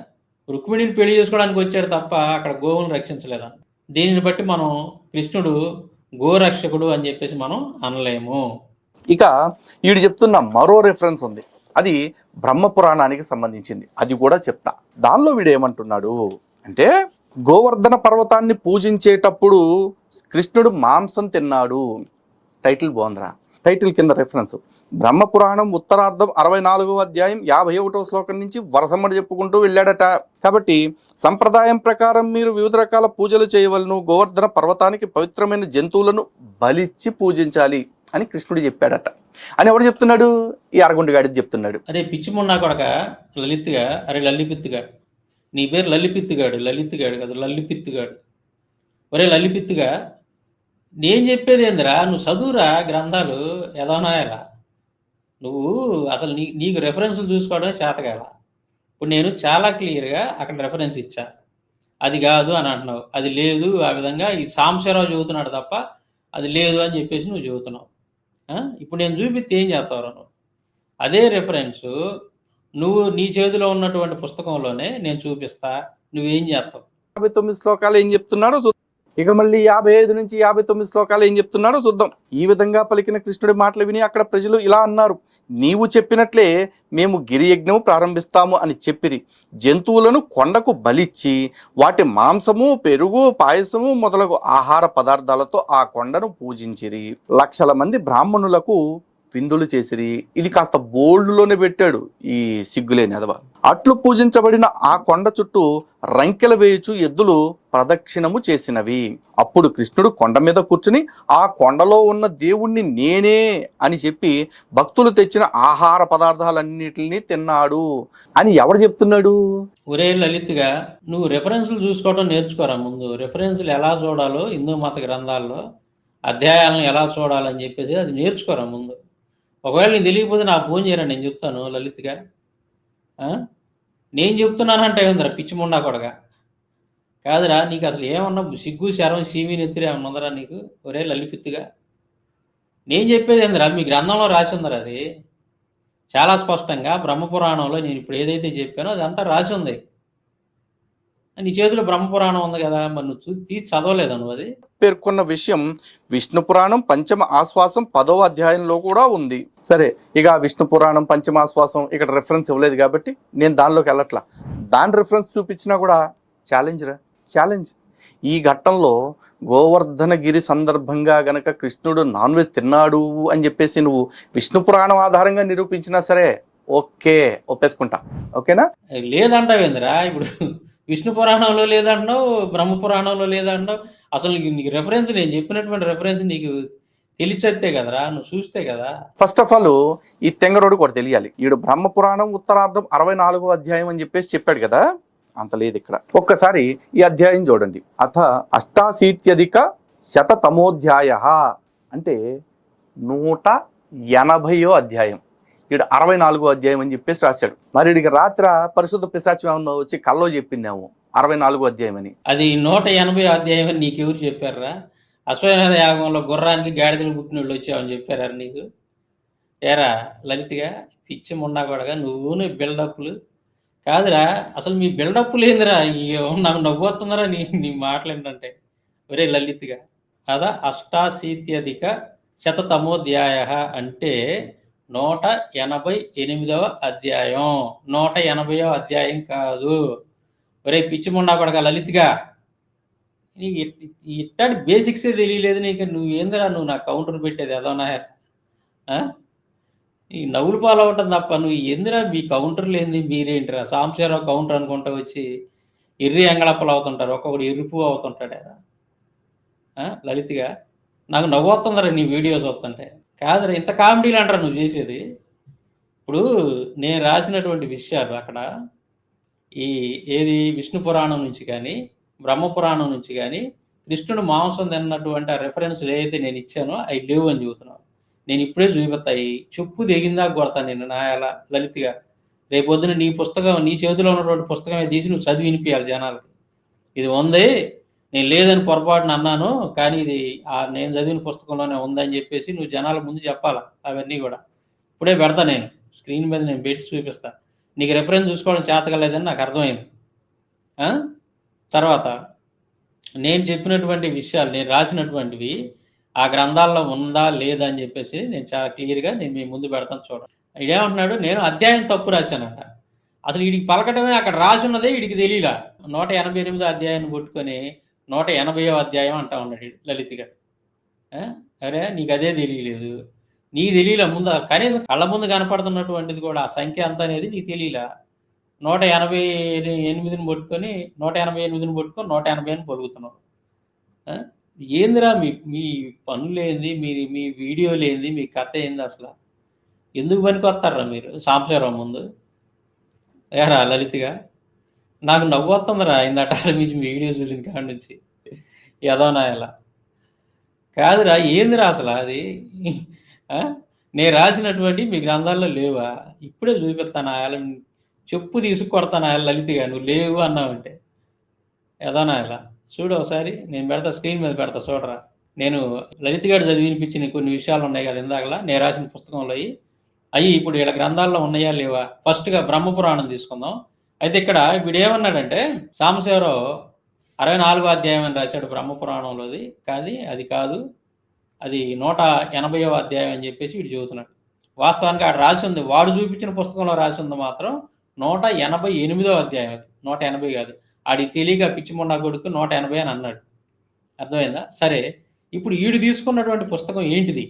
రుక్మిణిని పెళ్లి చేసుకోవడానికి వచ్చాడు తప్ప అక్కడ గోవులను రక్షించలేదా. దీనిని బట్టి మనం కృష్ణుడు గోరక్షకుడు అని చెప్పేసి మనం అనలేము. ఇక వీడు చెప్తున్న మరో రెఫరెన్స్ ఉంది, అది బ్రహ్మపురాణానికి సంబంధించింది, అది కూడా చెప్తా. దానిలో వీడు ఏమంటున్నాడు అంటే గోవర్ధన పర్వతాన్ని పూజించేటప్పుడు కృష్ణుడు మాంసం తిన్నాడు. టైటిల్ బాగుందిరా. టైటిల్ కింద రెఫరెన్స్ బ్రహ్మపురాణం ఉత్తరార్ధం 64వ అధ్యాయం 51వ శ్లోకం నుంచి వరసమ్మడి చెప్పుకుంటూ వెళ్ళాడట. కాబట్టి సంప్రదాయం ప్రకారం మీరు వివిధ రకాల పూజలు చేయవలను, గోవర్ధన పర్వతానికి పవిత్రమైన జంతువులను బలిచ్చి పూజించాలి అని కృష్ణుడు చెప్పాడట. అని ఎవడు చెప్తున్నాడు? ఈ అరగుండగాడి చెప్తున్నాడు. అరే పిచ్చిమున్నా కొడక లలిత్గా, అరే లల్లిపిత్తుగా, నీ పేరు లల్లిపిత్తుగాడు, లలిత్గాడు కదా, లల్లిపిత్తుగాడు. ఒరే లల్లిపిత్తుగా, నేను చెప్పేది ఏందిరా, నువ్వు చదువురా గ్రంథాలు ఎదవనాయలా. నువ్వు అసలు నీకు రెఫరెన్స్లు చూసుకోవడమే చేతగాల. ఇప్పుడు నేను చాలా క్లియర్గా అక్కడ రెఫరెన్స్ ఇచ్చా, అది కాదు అని అంటున్నావు, అది లేదు ఆ విధంగా ఈ సాంబశివరావు చెబుతున్నాడు తప్ప అది లేదు అని చెప్పేసి నువ్వు చెబుతున్నావు. ఇప్పుడు నేను చూపిస్తే ఏం చేస్తావు నువ్వు? అదే రెఫరెన్స్ నువ్వు నీ చేతిలో ఉన్నటువంటి పుస్తకంలోనే నేను చూపిస్తా, నువ్వేం చేస్తావు? 59 శ్లోకాలు ఏం చెప్తున్నాడో ఇక మళ్ళీ 55 నుంచి 59 శ్లోకాలు ఏం చెప్తున్నాడో చూద్దాం. ఈ విధంగా పలికిన కృష్ణుడి మాటలు విని అక్కడ ప్రజలు ఇలా అన్నారు, నీవు చెప్పినట్లే మేము గిరియజ్ఞము ప్రారంభిస్తాము అని చెప్పిరి. జంతువులను కొండకు బలిచ్చి వాటి మాంసము, పెరుగు, పాయసము మొదలగు ఆహార పదార్థాలతో ఆ కొండను పూజించిరి. లక్షల మంది బ్రాహ్మణులకు విందులు చేసిరి. ఇది కాస్త బోల్డ్లోనే పెట్టాడు ఈ సిగ్గులేని అదవ. అట్లు పూజించబడిన ఆ కొండ చుట్టూ రంకెల వేయుచు ఎద్దులు ప్రదక్షిణము చేసినవి. అప్పుడు కృష్ణుడు కొండ మీద కూర్చుని ఆ కొండలో ఉన్న దేవుణ్ణి నేనే అని చెప్పి భక్తులు తెచ్చిన ఆహార పదార్థాలన్నిటిని తిన్నాడు అని ఎవడు చెప్తున్నాడు? ఒరే లలిత్గా, నువ్వు రెఫరెన్స్లు చూసుకోవడం నేర్చుకోరా ముందు. రెఫరెన్స్లు ఎలా చూడాలో హిందూ మత గ్రంథాల్లో, అధ్యాయాలను ఎలా చూడాలని చెప్పేసి అది నేర్చుకోరా ముందు. ఒకవేళ నీకు తెలియకపోతే నాకు ఫోన్ చేయరా, నేను చెప్తాను లలిత్గా. నేను చెప్తున్నానంటే ఏముందిరా పిచ్చి ముండా కొడగా? కాదురా, నీకు అసలు ఏమన్నా సిగ్గు శరం సీమి నెత్తిరి ఏమన్నా ఉందరా నీకు? ఒరే లలిపిత్తుగా, నేను చెప్పేది ఏందిరా, మీ గ్రంథంలో రాసి ఉందరా అది చాలా స్పష్టంగా. బ్రహ్మపురాణంలో నేను ఇప్పుడు ఏదైతే చెప్పానో అదంతా రాసి ఉంది. నీ చేతిలో బ్రహ్మపురాణం ఉంది కదా, మరి నువ్వు తీసి చదవలేదా నువ్వు? అది పేర్కొన్న విషయం విష్ణు పురాణం పంచమ ఆశ్వాసం 10వ అధ్యాయంలో కూడా ఉంది. సరే, ఇక విష్ణు పురాణం పంచమాశ్వాసం ఇక్కడ రెఫరెన్స్ ఇవ్వలేదు కాబట్టి నేను దానిలోకి వెళ్ళట్లా. దాని రెఫరెన్స్ చూపించినా కూడా ఛాలెంజ్. ఈ ఘట్టంలో గోవర్ధనగిరి సందర్భంగా గనక కృష్ణుడు నాన్ వెజ్ తిన్నాడు అని చెప్పేసి నువ్వు విష్ణు పురాణం ఆధారంగా నిరూపించినా సరే ఓకే, ఒప్పేసుకుంటా. ఓకేనా? లేదంటావేంద్రా, ఇప్పుడు విష్ణు పురాణంలో లేదంటున్నావు, బ్రహ్మ పురాణంలో లేదంటున్నావు. అసలు నీకు రెఫరెన్స్, నేను చెప్పినటువంటి రెఫరెన్స్ నీకు తెలిసేస్తే కదరా, నువ్వు చూస్తే కదా. ఫస్ట్ ఆఫ్ ఆల్ ఈ తెంగరోడు కూడా తెలియాలి. ఈడు బ్రహ్మ పురాణం ఉత్తరార్థం 64వ అధ్యాయం అని చెప్పేసి చెప్పాడు కదా, అంత లేదు ఇక్కడ. ఒక్కసారి ఈ అధ్యాయం చూడండి. అథ 88 అంటే 180వ అధ్యాయం. ఈడు 64వ అధ్యాయం అని చెప్పేసి రాశాడు. మరి వీడికి రాత్రి పరిశుద్ధ పిశాచం ఏమన్నా వచ్చి కల్లో చెప్పిందేమో 64వ అధ్యాయం అని. అది 180వ అధ్యాయం అని నీకెవరు చెప్పారా? అశ్వమేధ యాగంలో గుర్రానికి గాడిదలు పుట్టిన వాళ్ళు వచ్చావని చెప్పారా నీకు? ఏరా లలిత్గా, పిచ్చి ముండా కూడా నువ్వు నీ బిల్డప్లు కాదురా. అసలు మీ బిల్డప్లు ఏందిరా? నాకు నవ్వుతుందరా నీ మాటలు ఏంటంటే. ఒరే లలిత్గా, అదా 88 అంటే 188వ అధ్యాయం, 180వ అధ్యాయం కాదు. ఒరే పిచ్చి ముండా కొడక లలిత్గా, నీకు ఇట్లాంటి బేసిక్సే తెలియలేదు నీకు. నువ్వేందిరా నువ్వు నాకు కౌంటర్ పెట్టేది ఏదోనా? ఈ నవ్వులు పాలవటం తప్ప నువ్వు ఎందురా మీ కౌంటర్లు ఏంది? మీరేంటిరా సాంబశివరావు కౌంటర్ అనుకుంటా వచ్చి ఎర్రి ఎంగళప్పలు అవుతుంటారు, ఒక్కొక్కడు ఎరుపు అవుతుంటాడారా లలిత్గా. నాకు నవ్వుతుందరా నీ వీడియోస్ వస్తుంటే. కాదురా, ఇంత కామెడీలు అంటారా నువ్వు చేసేది? ఇప్పుడు నేను రాసినటువంటి విషయాలు అక్కడ ఏది విష్ణు పురాణం నుంచి కానీ బ్రహ్మపురాణం నుంచి కానీ కృష్ణుడు మాంసం తిన్నటువంటి ఆ రెఫరెన్స్లు ఏదైతే నేను ఇచ్చానో అవి లేవు అని చెబుతున్నాను. నేను ఇప్పుడే చూపిస్తాయి, చెప్పు దిగిందా కొడతాను నేను నా ఎలా లలిత్గా. రేపొద్దున నీ పుస్తకం, నీ చేతిలో ఉన్నటువంటి పుస్తకమే తీసి నువ్వు చదివి వినిపించాలి జనాలకి. ఇది ఉంది, నేను లేదని పొరపాటున అన్నాను, కానీ ఇది నేను చదివిన పుస్తకంలోనే ఉందని చెప్పేసి నువ్వు జనాల ముందు చెప్పాలా. అవన్నీ కూడా ఇప్పుడే పెడతా, నేను స్క్రీన్ మీద నేను పెట్టి చూపిస్తా. నీకు రెఫరెన్స్ చూసుకోవడం చేతకలేదని నాకు అర్థమైంది. తర్వాత నేను చెప్పినటువంటి విషయాలు, నేను రాసినటువంటివి ఆ గ్రంథాల్లో ఉందా లేదా అని చెప్పేసి నేను చాలా క్లియర్గా నేను మీ ముందు పెడతాను చూడండి. ఇదేమంటున్నాడు, నేను అధ్యాయం తప్పు రాశానంట. అసలు వీడికి పలకటమే అక్కడ రాసి ఉన్నదే వీడికి తెలియలా. 188వ అధ్యాయాన్ని పట్టుకొని 180వ అధ్యాయం అంటా ఉన్నాడు లలిత్గా. అరే నీకు అదే తెలియలేదు, నీకు తెలియలే ముందు, కనీసం కళ్ళ ముందు కనపడుతున్నటువంటిది కూడా ఆ సంఖ్య అంత అనేది నీకు తెలియలా. 188ని పట్టుకొని 180 అని పలుకుతున్నావు. ఏందిరా మీ పనులు ఏంది, మీ వీడియోలు ఏంది, మీ కథ ఏంది? అసలు ఎందుకు పనికి వస్తారా మీరు సాంబశివరావు ముందు? ఏరా లలిత్గా, నాకు నవ్వు వస్తుందిరా ఇందాట నుంచి మీ వీడియో చూసిన కాడి నుంచి. ఏదోనా ఎలా కాదురా, ఏందిరా అసలు అది? నేను రాసినటువంటి మీ గ్రంథాల్లో లేవా? ఇప్పుడే చూపిస్తాను, ఆయన చెప్పు తీసుకొడతాను లలిత్గా. నువ్వు లేవు అన్నావంటే ఏదోనా ఎలా చూడు ఒకసారి, నేను పెడతా స్క్రీన్ మీద పెడతా చూడరా. నేను లలిత్ గారు చదివి వినిపించిన కొన్ని విషయాలు ఉన్నాయి కదా ఇందాకలా నేను రాసిన పుస్తకంలో అవి ఇప్పుడు వీళ్ళ గ్రంథాల్లో ఉన్నాయా లేవా? ఫస్ట్గా బ్రహ్మపురాణం తీసుకుందాం. అయితే ఇక్కడ వీడు ఏమన్నాడంటే, సాంబశివరావు 64వ అధ్యాయం అని రాశాడు బ్రహ్మపురాణంలోది. కానీ అది కాదు. అది 180వ అధ్యాయం అని చెప్పేసి వీడు చెబుతున్నాడు. వాస్తవానికి ఆడ రాసి ఉంది. వాడు చూపించిన పుస్తకంలో రాసి ఉంది మాత్రం 188వ అధ్యాయం అది. 180 కాదు. ఆడికి తెలియక పిచ్చిమొన్న కొడుకు 180 అని అన్నాడు. అర్థమైందా? సరే, ఇప్పుడు ఈడు తీసుకున్నటువంటి పుస్తకం ఏంటిది?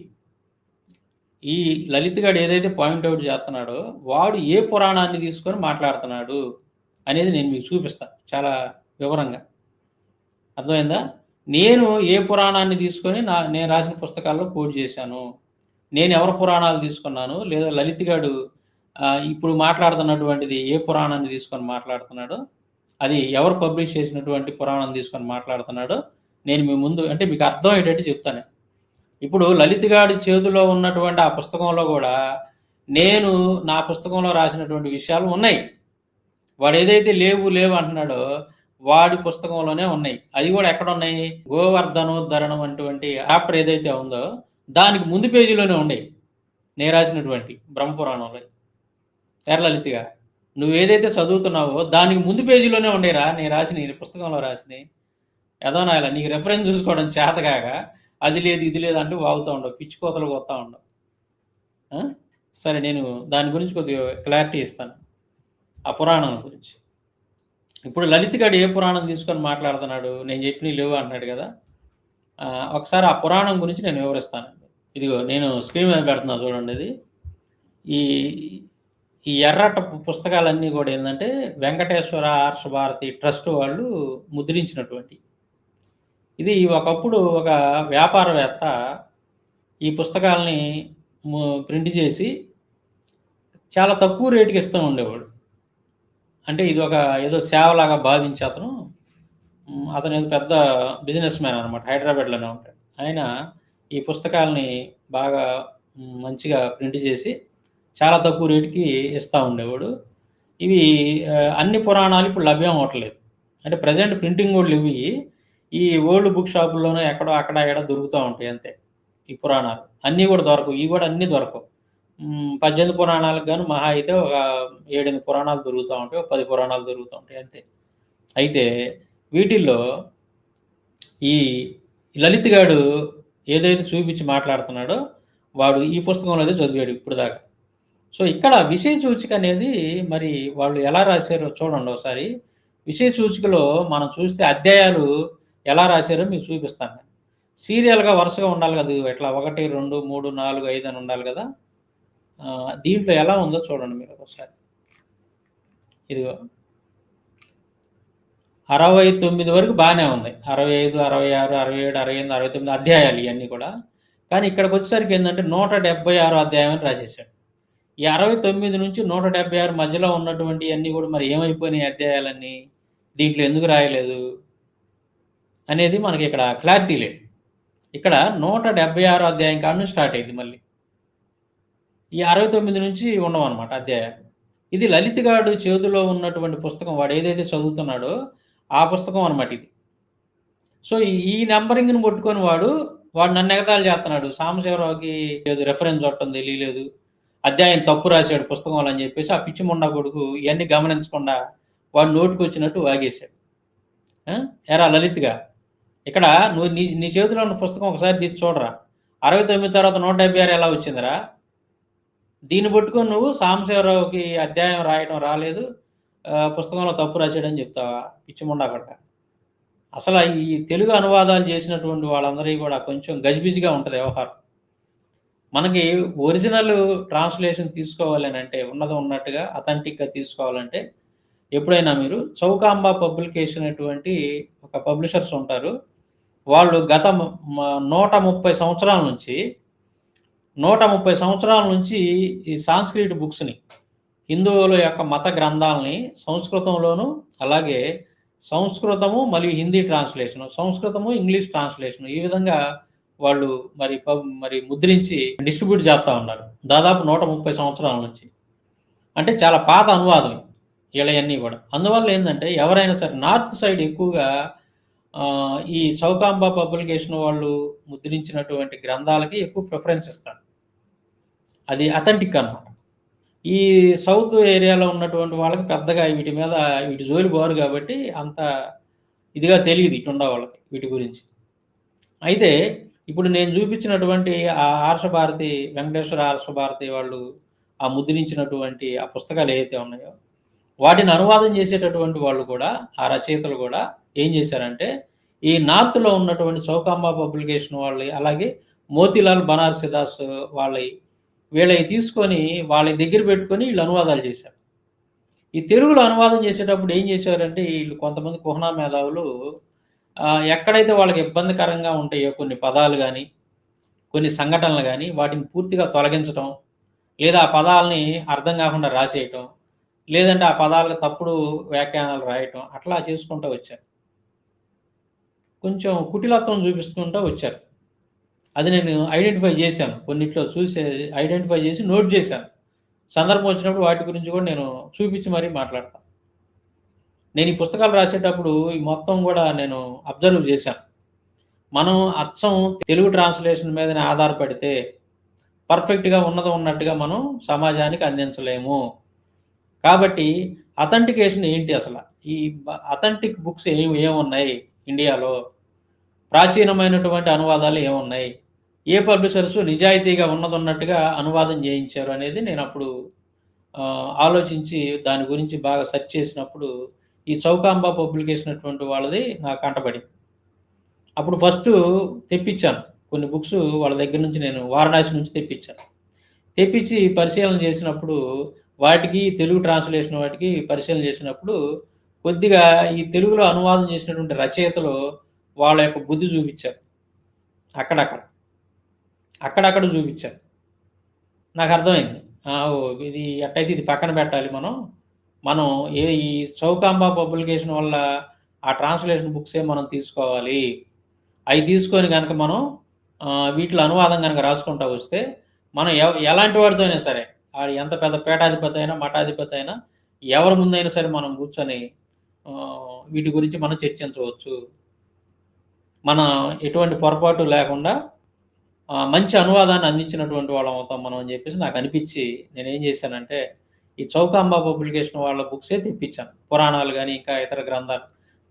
ఈ లలిత్ గాడు ఏదైతే పాయింట్అవుట్ చేస్తున్నాడో వాడు ఏ పురాణాన్ని తీసుకొని మాట్లాడుతున్నాడు అనేది నేను మీకు చూపిస్తాను చాలా వివరంగా. అర్థమైందా? నేను ఏ పురాణాన్ని తీసుకొని నేను రాసిన పుస్తకాల్లో కోట్ చేశాను, నేను ఎవరి పురాణాలు తీసుకున్నాను, లేదా లలిత్ గాడు ఇప్పుడు మాట్లాడుతున్నటువంటిది ఏ పురాణాన్ని తీసుకొని మాట్లాడుతున్నాడో, అది ఎవరు పబ్లిష్ చేసినటువంటి పురాణం తీసుకొని మాట్లాడుతున్నాడో నేను మీ ముందు అంటే మీకు అర్థమయ్యేటట్టు చెప్తాను. ఇప్పుడు లలిత్ గాడి చేతిలో ఉన్నటువంటి ఆ పుస్తకంలో కూడా నేను నా పుస్తకంలో రాసినటువంటి విషయాలు ఉన్నాయి. వాడు ఏదైతే లేవు అంటున్నాడో వాడి పుస్తకంలోనే ఉన్నాయి. అది కూడా ఎక్కడ ఉన్నాయి? గోవర్ధనోద్ధరణం అటువంటి చాప్టర్ ఏదైతే ఉందో దానికి ముందు పేజీలోనే ఉన్నాయి నేను రాసినటువంటి బ్రహ్మపురాణంలో. లలిత్గా నువ్వు ఏదైతే చదువుతున్నావో దానికి ముందు పేజీలోనే ఉండేరా నేను రాసిన ఈ పుస్తకంలో రాసినవి. ఏదో నాయలా నీకు రెఫరెన్స్ చూసుకోవడం చేతకాక అది లేదు ఇది లేదు అంటూ వాగుతూ ఉండవు, పిచ్చి కోతలు పోతూ ఉండవు. సరే, నేను దాని గురించి కొద్దిగా క్లారిటీ ఇస్తాను, ఆ పురాణం గురించి. ఇప్పుడు లలిత్ గాడు ఏ పురాణం తీసుకొని మాట్లాడుతున్నాడు? నేను చెప్పినవి లేవు అంటున్నాడు కదా. ఒకసారి ఆ పురాణం గురించి నేను వివరిస్తానండి. ఇదిగో నేను స్క్రీన్ మీద పెడుతున్నా చూడండి. ఇది ఈ ఎర్రట పుస్తకాలన్నీ కూడా ఏంటంటే వెంకటేశ్వర ఆర్ష భారతి ట్రస్ట్ వాళ్ళు ముద్రించినటువంటి. ఇది ఒకప్పుడు ఒక వ్యాపారవేత్త ఈ పుస్తకాలని ప్రింట్ చేసి చాలా తక్కువ రేటుకి ఇస్తూ ఉండేవాడు. అంటే ఇది ఒక ఏదో సేవలాగా భావించి అతను ఏదో పెద్ద బిజినెస్ మ్యాన్ అనమాట, హైదరాబాద్లోనే ఉంటాడు. ఆయన ఈ పుస్తకాలని బాగా మంచిగా ప్రింట్ చేసి చాలా తక్కువ రేటుకి ఇస్తూ ఉండేవాడు. ఇవి అన్ని పురాణాలు ఇప్పుడు లభ్యం అవ్వట్లేదు. అంటే ప్రజెంట్ ప్రింటింగ్ కూడా ఇవి ఈ ఓల్డ్ బుక్ షాపుల్లోనే ఎక్కడో అక్కడ ఎక్కడ దొరుకుతూ ఉంటాయి అంతే. ఈ పురాణాలు అన్నీ కూడా దొరకవు, ఇవి కూడా అన్నీ దొరకవు. 18 పురాణాలకు కానీ మహా అయితే ఒక 7-8 పురాణాలు దొరుకుతూ ఉంటాయి, 10 పురాణాలు దొరుకుతూ ఉంటాయి అంతే. అయితే వీటిల్లో ఈ లలిత్ గాడు ఏదైతే చూపించి మాట్లాడుతున్నాడో వాడు ఈ పుస్తకంలో అయితే చదివాడు ఇప్పుడు దాకా. సో ఇక్కడ విషయ సూచిక అనేది మరి వాళ్ళు ఎలా రాశారో చూడండి ఒకసారి. విషయ సూచికలో మనం చూస్తే అధ్యాయాలు ఎలా రాశారో మీకు చూపిస్తాను. సీరియల్గా వరుసగా ఉండాలి కదా, ఇట్లా 1, 2, 3, 4, 5 అని ఉండాలి కదా. దీంట్లో ఎలా ఉందో చూడండి మీరు ఒకసారి. ఇదిగో 69 వరకు బాగానే ఉంది. 65, 66, 67, 68, 69 అధ్యాయాలు ఇవన్నీ కూడా. కానీ ఇక్కడికి వచ్చేసరికి ఏంటంటే 176 అధ్యాయం అని రాసేసాడు. ఈ 69 నుంచి 176 మధ్యలో ఉన్నటువంటి అన్నీ కూడా మరి ఏమైపోయినాయి అధ్యాయాలన్నీ, దీంట్లో ఎందుకు రాయలేదు అనేది మనకి ఇక్కడ క్లారిటీ లేదు. ఇక్కడ 176 అధ్యాయం కాడ నుంచి స్టార్ట్ అయింది. మళ్ళీ ఈ 69 నుంచి ఉండవన్నమాట అధ్యాయాలు. ఇది లలిత్ గాడు చేతిలో ఉన్నటువంటి పుస్తకం, వాడు ఏదైతే చదువుతున్నాడో ఆ పుస్తకం అనమాట ఇది. సో ఈ నెంబరింగ్ని పట్టుకొని వాడు నన్ను ఎగతాళి చేస్తున్నాడు. సాంబశివరావుకి ఏదో రెఫరెన్స్ ఒకటం తెలియలేదు, అధ్యాయం తప్పు రాశాడు పుస్తకంలో అని చెప్పేసి ఆ పిచ్చి మొండా కొడుకు ఇవన్నీ గమనించకుండా వాడు నోటికి వచ్చినట్టు వాగేశాడు. ఎరా లలిత్గా, ఇక్కడ నువ్వు నీ చేతిలో ఉన్న పుస్తకం ఒకసారి తీసి చూడరా. 69 తర్వాత 176 ఎలా వచ్చిందిరా? దీన్ని పట్టుకొని నువ్వు సాంబశివరావుకి అధ్యాయం రాయడం రాలేదు, పుస్తకంలో తప్పు రాశాడని చెప్తావా? పిచ్చిముండా కొడక. అసలు ఈ తెలుగు అనువాదాలు చేసినటువంటి వాళ్ళందరికీ కూడా కొంచెం గజిబిజిగా ఉంటుంది వ్యవహారం. మనకి ఒరిజినల్ ట్రాన్స్లేషన్ తీసుకోవాలి అని అంటే ఉన్నట్టుగా అథెంటిక్గా తీసుకోవాలంటే ఎప్పుడైనా మీరు చౌకాంబా పబ్లికేషన్ అటువంటి ఒక పబ్లిషర్స్ ఉంటారు. వాళ్ళు గత 130 సంవత్సరాల నుంచి ఈ సాంస్క్రిట్ బుక్స్ని, హిందువుల యొక్క మత గ్రంథాలని సంస్కృతంలోను, అలాగే సంస్కృతము మరియు హిందీ ట్రాన్స్లేషను, సంస్కృతము ఇంగ్లీష్ ట్రాన్స్లేషను, ఈ విధంగా వాళ్ళు మరి ముద్రించి డిస్ట్రిబ్యూట్ చేస్తూ ఉన్నారు దాదాపు 130 సంవత్సరాల నుంచి. అంటే చాలా పాత అనువాదం వీళ్ళవన్నీ కూడా. అందువల్ల ఏంటంటే ఎవరైనా సరే నార్త్ సైడ్ ఎక్కువగా ఈ చౌకాంబా పబ్లికేషన్ వాళ్ళు ముద్రించినటువంటి గ్రంథాలకి ఎక్కువ ప్రిఫరెన్స్ ఇస్తారు. అది అథెంటిక్ అన్నమాట. ఈ సౌత్ ఏరియాలో ఉన్నటువంటి వాళ్ళకి పెద్దగా వీటి జోలి బారు కాబట్టి అంత ఇదిగా తెలియదు ఇటుండే వాళ్ళకి వీటి గురించి. అయితే ఇప్పుడు నేను చూపించినటువంటి ఆ ఆర్షభారతి, వెంకటేశ్వర ఆర్షభారతి వాళ్ళు ఆ ముద్రించినటువంటి ఆ పుస్తకాలు ఏవైతే ఉన్నాయో, వాటిని అనువాదం చేసేటటువంటి వాళ్ళు కూడా, ఆ రచయితలు కూడా ఏం చేశారంటే, ఈ నార్త్‌లో ఉన్నటువంటి చౌకాంబా పబ్లికేషన్ వాళ్ళయి, అలాగే మోతీలాల్ బనారసిదాస్ వాళ్ళయి, వీళ్ళయి తీసుకొని వాళ్ళ దగ్గర పెట్టుకొని వీళ్ళు అనువాదాలు చేశారు. ఈ తెలుగులో అనువాదం చేసేటప్పుడు ఏం చేశారంటే, ఈళ్ళు కొంతమంది కుహనా మేధావులు ఎక్కడైతే వాళ్ళకి ఇబ్బందికరంగా ఉంటాయో కొన్ని పదాలు గాని, కొన్ని సంఘటనలు గాని, వాటిని పూర్తిగా తొలగించటం, లేదా ఆ పదాలని అర్థం కాకుండా రాసేయటం, లేదంటే ఆ పదాలకు తప్పుడు వ్యాఖ్యానాలు రాయటం, అట్లా చేసుకుంటూ వచ్చారు. కొంచెం కుటిలత్వం చూపిస్తుంటూ వచ్చారు. అది నేను ఐడెంటిఫై చేశాను. కొన్నిట్లో చూసి ఐడెంటిఫై చేసి నోట్ చేశాను. సందర్భం వచ్చినప్పుడు వాటి గురించి కూడా నేను చూపించి మరీ మాట్లాడతా. నేను ఈ పుస్తకాలు రాసేటప్పుడు ఈ మొత్తం కూడా నేను అబ్జర్వ్ చేశాను. మనం అచ్చం తెలుగు ట్రాన్స్‌లేషన్ మీదనే ఆధారపడితే పర్ఫెక్ట్‌గా ఉన్నది ఉన్నట్టుగా మనం సమాజానికి అందించలేము. కాబట్టి అథెంటికేషన్ ఏంటి అసల? ఈ అథెంటిక్ బుక్స్ ఏమున్నాయి ఇండియాలో? ప్రాచీనమైనటువంటి అనువాదాలు ఏమున్నాయి? ఏ పబ్లిషర్స్ నిజాయితీగా ఉన్నదున్నట్టుగా అనువాదం చేయించారు అనేది నేనప్పుడు ఆలోచించి దాని గురించి బాగా సెర్చ్ చేసినప్పుడు ఈ చౌకాంబా పబ్లికేషన్ అటువంటి వాళ్ళది నాకు కంటపడింది. అప్పుడు ఫస్టు తెప్పించాను. కొన్ని బుక్స్ వాళ్ళ దగ్గర నుంచి నేను వారణాసి నుంచి తెప్పించాను. తెప్పించి పరిశీలన చేసినప్పుడు వాటికి తెలుగు ట్రాన్స్‌లేషన్ వాటికి పరిశీలన చేసినప్పుడు కొద్దిగా ఈ తెలుగులో అనువాదం చేసినటువంటి రచయితలు వాళ్ళ యొక్క బుద్ధి చూపించారు. అక్కడక్కడ చూపించారు. నాకర్థమైంది. ఓహ్! ఇది ఎట్టయితే ఇది పక్కన పెట్టాలి మనం. మనం ఈ చౌకాంబా పబ్లికేషన్ వల్ల ఆ ట్రాన్స్‌లేషన్ బుక్సే మనం తీసుకోవాలి. అయి తీసుకొని గనక మనం వీటిలో అనువాదం గనక రాసుకుంటా వస్తే, మనం ఎలాంటి వాడితో అయినా సరే, ఆడు ఎంత పెద్ద పీఠాధిపతి అయినా, మఠాధిపతి అయినా, ఎవరి ముందైనా సరే మనం కూర్చొని వీటి గురించి మనం చర్చించవచ్చు. మనం ఎటువంటి పొరపాటు లేకుండా మంచి అనువాదాన్ని అందించినటువంటి వాళ్ళం అవుతాం మనం అని చెప్పేసి నాకు అనిపించి, నేనేం చేశానంటే, ఈ చౌకాంబా పబ్లికేషన్ వాళ్ళ బుక్సే తెప్పించాను. పురాణాలు గాని, ఇంకా ఇతర గ్రంథాలు.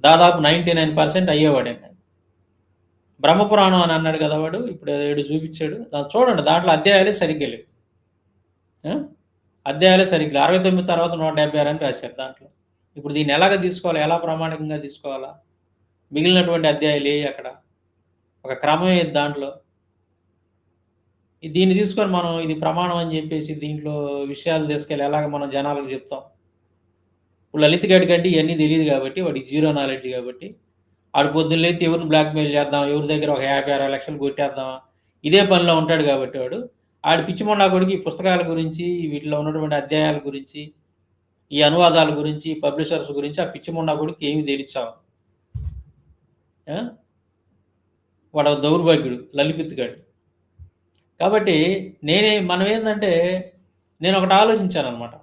దాదాపు 99% అయ్యేవాడండి. బ్రహ్మపురాణం అని అన్నాడు కదా వాడు, ఇప్పుడు ఏడు చూపించాడు. చూడండి దాంట్లో అధ్యాయాలే సరిగ్గా లేవు. అధ్యాయాలే సరిగ్గా 69 తర్వాత 176 అని రాశారు దాంట్లో. ఇప్పుడు దీన్ని ఎలాగ తీసుకోవాలా? ఎలా ప్రామాణికంగా తీసుకోవాలా? మిగిలినటువంటి అధ్యాయాలు ఏవి అక్కడ? ఒక క్రమం ఏది దాంట్లో? దీన్ని తీసుకొని మనం ఇది ప్రమాణం అని చెప్పేసి దీంట్లో విషయాలు తీసుకెళ్ళి ఎలాగ మనం జనాలకు చెప్తాం? ఇప్పుడు లలిత్ గడి కంటే ఇవన్నీ తెలియదు కాబట్టి, వాడికి జీరో నాలెడ్జ్ కాబట్టి, ఆడు పొద్దున్న లేచి ఎవరిని బ్లాక్‌మెయిల్ చేద్దాం, ఎవరి దగ్గర ఒక 50, 60 లక్షలు కొట్టేద్దామా, ఇదే పనిలో ఉంటాడు కాబట్టి ఆడు పిచ్చిమొండా కొడుకు ఈ పుస్తకాల గురించి, వీటిలో ఉన్నటువంటి అధ్యాయాల గురించి, ఈ అనువాదాల గురించి, పబ్లిషర్స్ గురించి ఆ పిచ్చిమొండా కొడుకు ఏమి తెలియచావు. వాడు దౌర్భాగ్యుడు, లలిపిత్తుగాడు. కాబట్టి మనం ఏందంటే, నేను ఒకటి ఆలోచించాననమాట.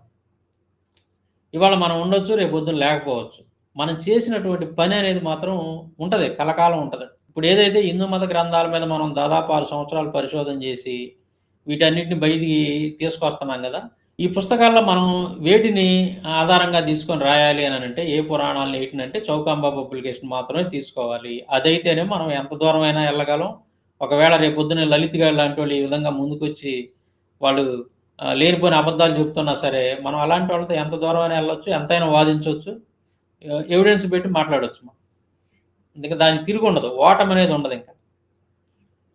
ఇవాళ మనం ఉండొచ్చు, రేపు పొద్దున లేకపోవచ్చు. మనం చేసినటువంటి పని అనేది మాత్రం ఉంటది, కలకాలం ఉంటది. ఇప్పుడు ఏదైతే హిందూ మత గ్రంథాల మీద మనం దాదాపు 6 సంవత్సరాలు పరిశోధన చేసి, వీటన్నిటిని బయటికి తీసుకొస్తున్నాం కదా! ఈ పుస్తకాల్లో మనం వేటిని ఆధారంగా తీసుకొని రాయాలి అనంటే, ఏ పురాణాలను ఏటినంటే చౌకాంబా పబ్లికేషన్ మాత్రమే తీసుకోవాలి. అదైతేనే మనం ఎంత దూరమైనా ఎళ్ళగలం. ఒకవేళ రేపొద్దున లలిత్ గారు లాంటోళ్ళు ఈ విధంగా ముందుకొచ్చి వాళ్ళు లేనిపోని అబద్ధాలు చెప్తున్నా సరే, మనం అలాంటి వాళ్ళతో ఎంత దూరమైనా ఎళ్ళొచ్చు, ఎంతైనా వాదించొచ్చు, ఎవిడెన్స్ పెట్టి మాట్లాడొచ్చు మనం. ఇంక దానికి తిరుగుండదు. ఓటమనేది ఉండదింక.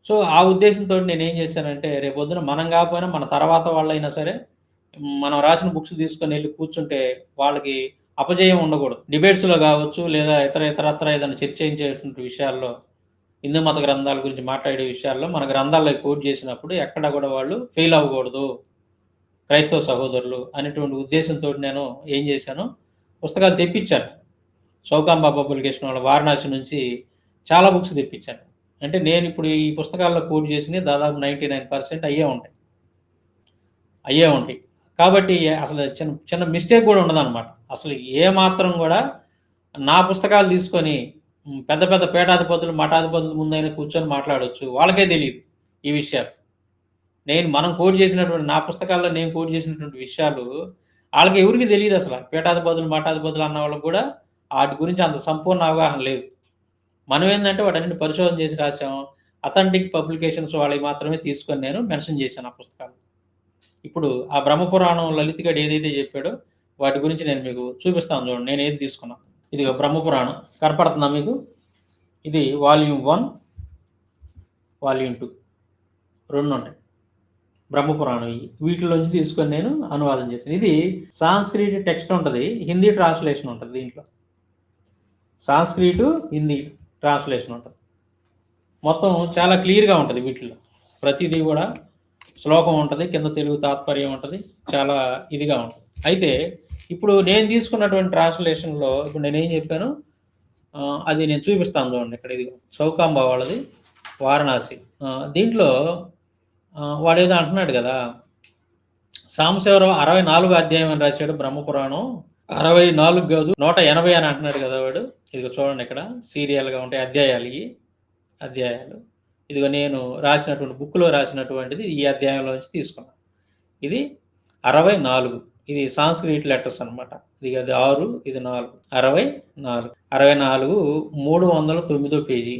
సో, ఆ ఉద్దేశంతోటి నేనేం చేశానంటే, రేపొద్దున మనం కాకపోయినా మన తర్వాత వాళ్ళైనా సరే, మనం రాసిన బుక్స్ తీసుకొనెళ్ళి కూర్చుంటే వాళ్ళకి అపజయం ఉండకూడదు. డిబేట్స్‌లో కావచ్చు, లేదా ఇతరత్రా ఏదైనా చర్చించేటువంటి విషయాల్లో, హిందూ మత గ్రంథాల గురించి మాట్లాడే విషయాల్లో మన గ్రంథాల్లో కోట్ చేసినప్పుడు ఎక్కడ కూడా వాళ్ళు ఫెయిల్ అవ్వకూడదు క్రైస్తవ సహోదరులు అనేటువంటి ఉద్దేశంతోటి నేను ఏం చేశాను, పుస్తకాలు తెప్పించాను. చౌకాంబా పబ్లికేషన్ వాళ్ళ వారణాసి నుంచి చాలా బుక్స్ తెప్పించాను. అంటే నేను ఇప్పుడు ఈ పుస్తకాల్లో కోట్ చేసినవి దాదాపు 99% అయ్యే ఉంటాయి. కాబట్టి అసలు చిన్న మిస్టేక్ కూడా ఉండదనమాట. అసలు ఏమాత్రం కూడా నా పుస్తకాలు తీసుకొని పెద్ద పెద్ద పీఠాధిపతులు, మఠాధిపతుల ముందైనా కూర్చొని మాట్లాడొచ్చు. వాళ్ళకే తెలీదు ఈ విషయాలు. మనం కోట్ చేసినటువంటి నా పుస్తకాల్లో నేను కోట్ చేసినటువంటి విషయాలు ఆళ్ళకి ఎవరికీ తెలీదసల. పీఠాధిపతులు, మఠాధిపతులు అన్న వాళ్ళకి కూడా ఆటి గురించి అంత సంపూర్ణ అవగాహన లేదు. మనం ఏంటంటే వాటన్నిటిని పరిశోధన చేసి రాసాం. అథెంటిక్ పబ్లికేషన్స్ వాళ్ళవి మాత్రమే తీసుకొని నేను మెన్షన్ చేశాను ఆ పుస్తకాలు. ఇప్పుడు ఆ బ్రహ్మపురాణం లలితగాడు ఏదైతే చెప్పాడో వాటి గురించి నేను మీకు చూపిస్తాను చూడండి. నేను ఏది తీసుకున్నాను. ఇదిగో బ్రహ్మపురాణం కనపడుతుందా మీకు? ఇది వాల్యూమ్ 1, వాల్యూమ్ 2 2 ఉంటాయి బ్రహ్మపురాణం. వీటిలోంచి తీసుకొని నేను అనువాదం చేశాను. ఇది సాంస్క్రిట్ టెక్స్ట్ ఉంటుంది, హిందీ ట్రాన్స్లేషన్ ఉంటుంది. దీంట్లో సాంస్క్రిట్ హిందీ ట్రాన్స్లేషన్ ఉంటుంది. మొత్తం చాలా క్లియర్గా ఉంటుంది. వీటిలో ప్రతిదీ కూడా శ్లోకం ఉంటుంది, కింద తెలుగు తాత్పర్యం ఉంటుంది, చాలా ఇదిగా ఉంటుంది. అయితే ఇప్పుడు నేను తీసుకున్నటువంటి ట్రాన్స్లేషన్లో ఇప్పుడు నేనేం చెప్పాను అది నేను చూపిస్తాను చూడండి. ఇక్కడ ఇది చౌకాంబ వాళ్ళది, వారణాసి. దీంట్లో వాడు ఏదో అంటున్నాడు కదా, సాంబశివరావు 64 అధ్యాయం అని రాశాడు బ్రహ్మపురాణం. 64 కాదు 180 అని అంటున్నాడు కదా వాడు. ఇదిగో చూడండి, ఇక్కడ సీరియల్గా ఉంటాయి అధ్యాయాలు. ఈ అధ్యాయాలు ఇదిగో నేను రాసినటువంటి బుక్లో రాసినటువంటిది ఈ అధ్యాయంలోంచి తీసుకున్నాను. ఇది 64. ఇది సాంస్క్రిట్ లెటర్స్ అనమాట. ఇది 6, ఇది 4, 64. 64 309 పేజీ.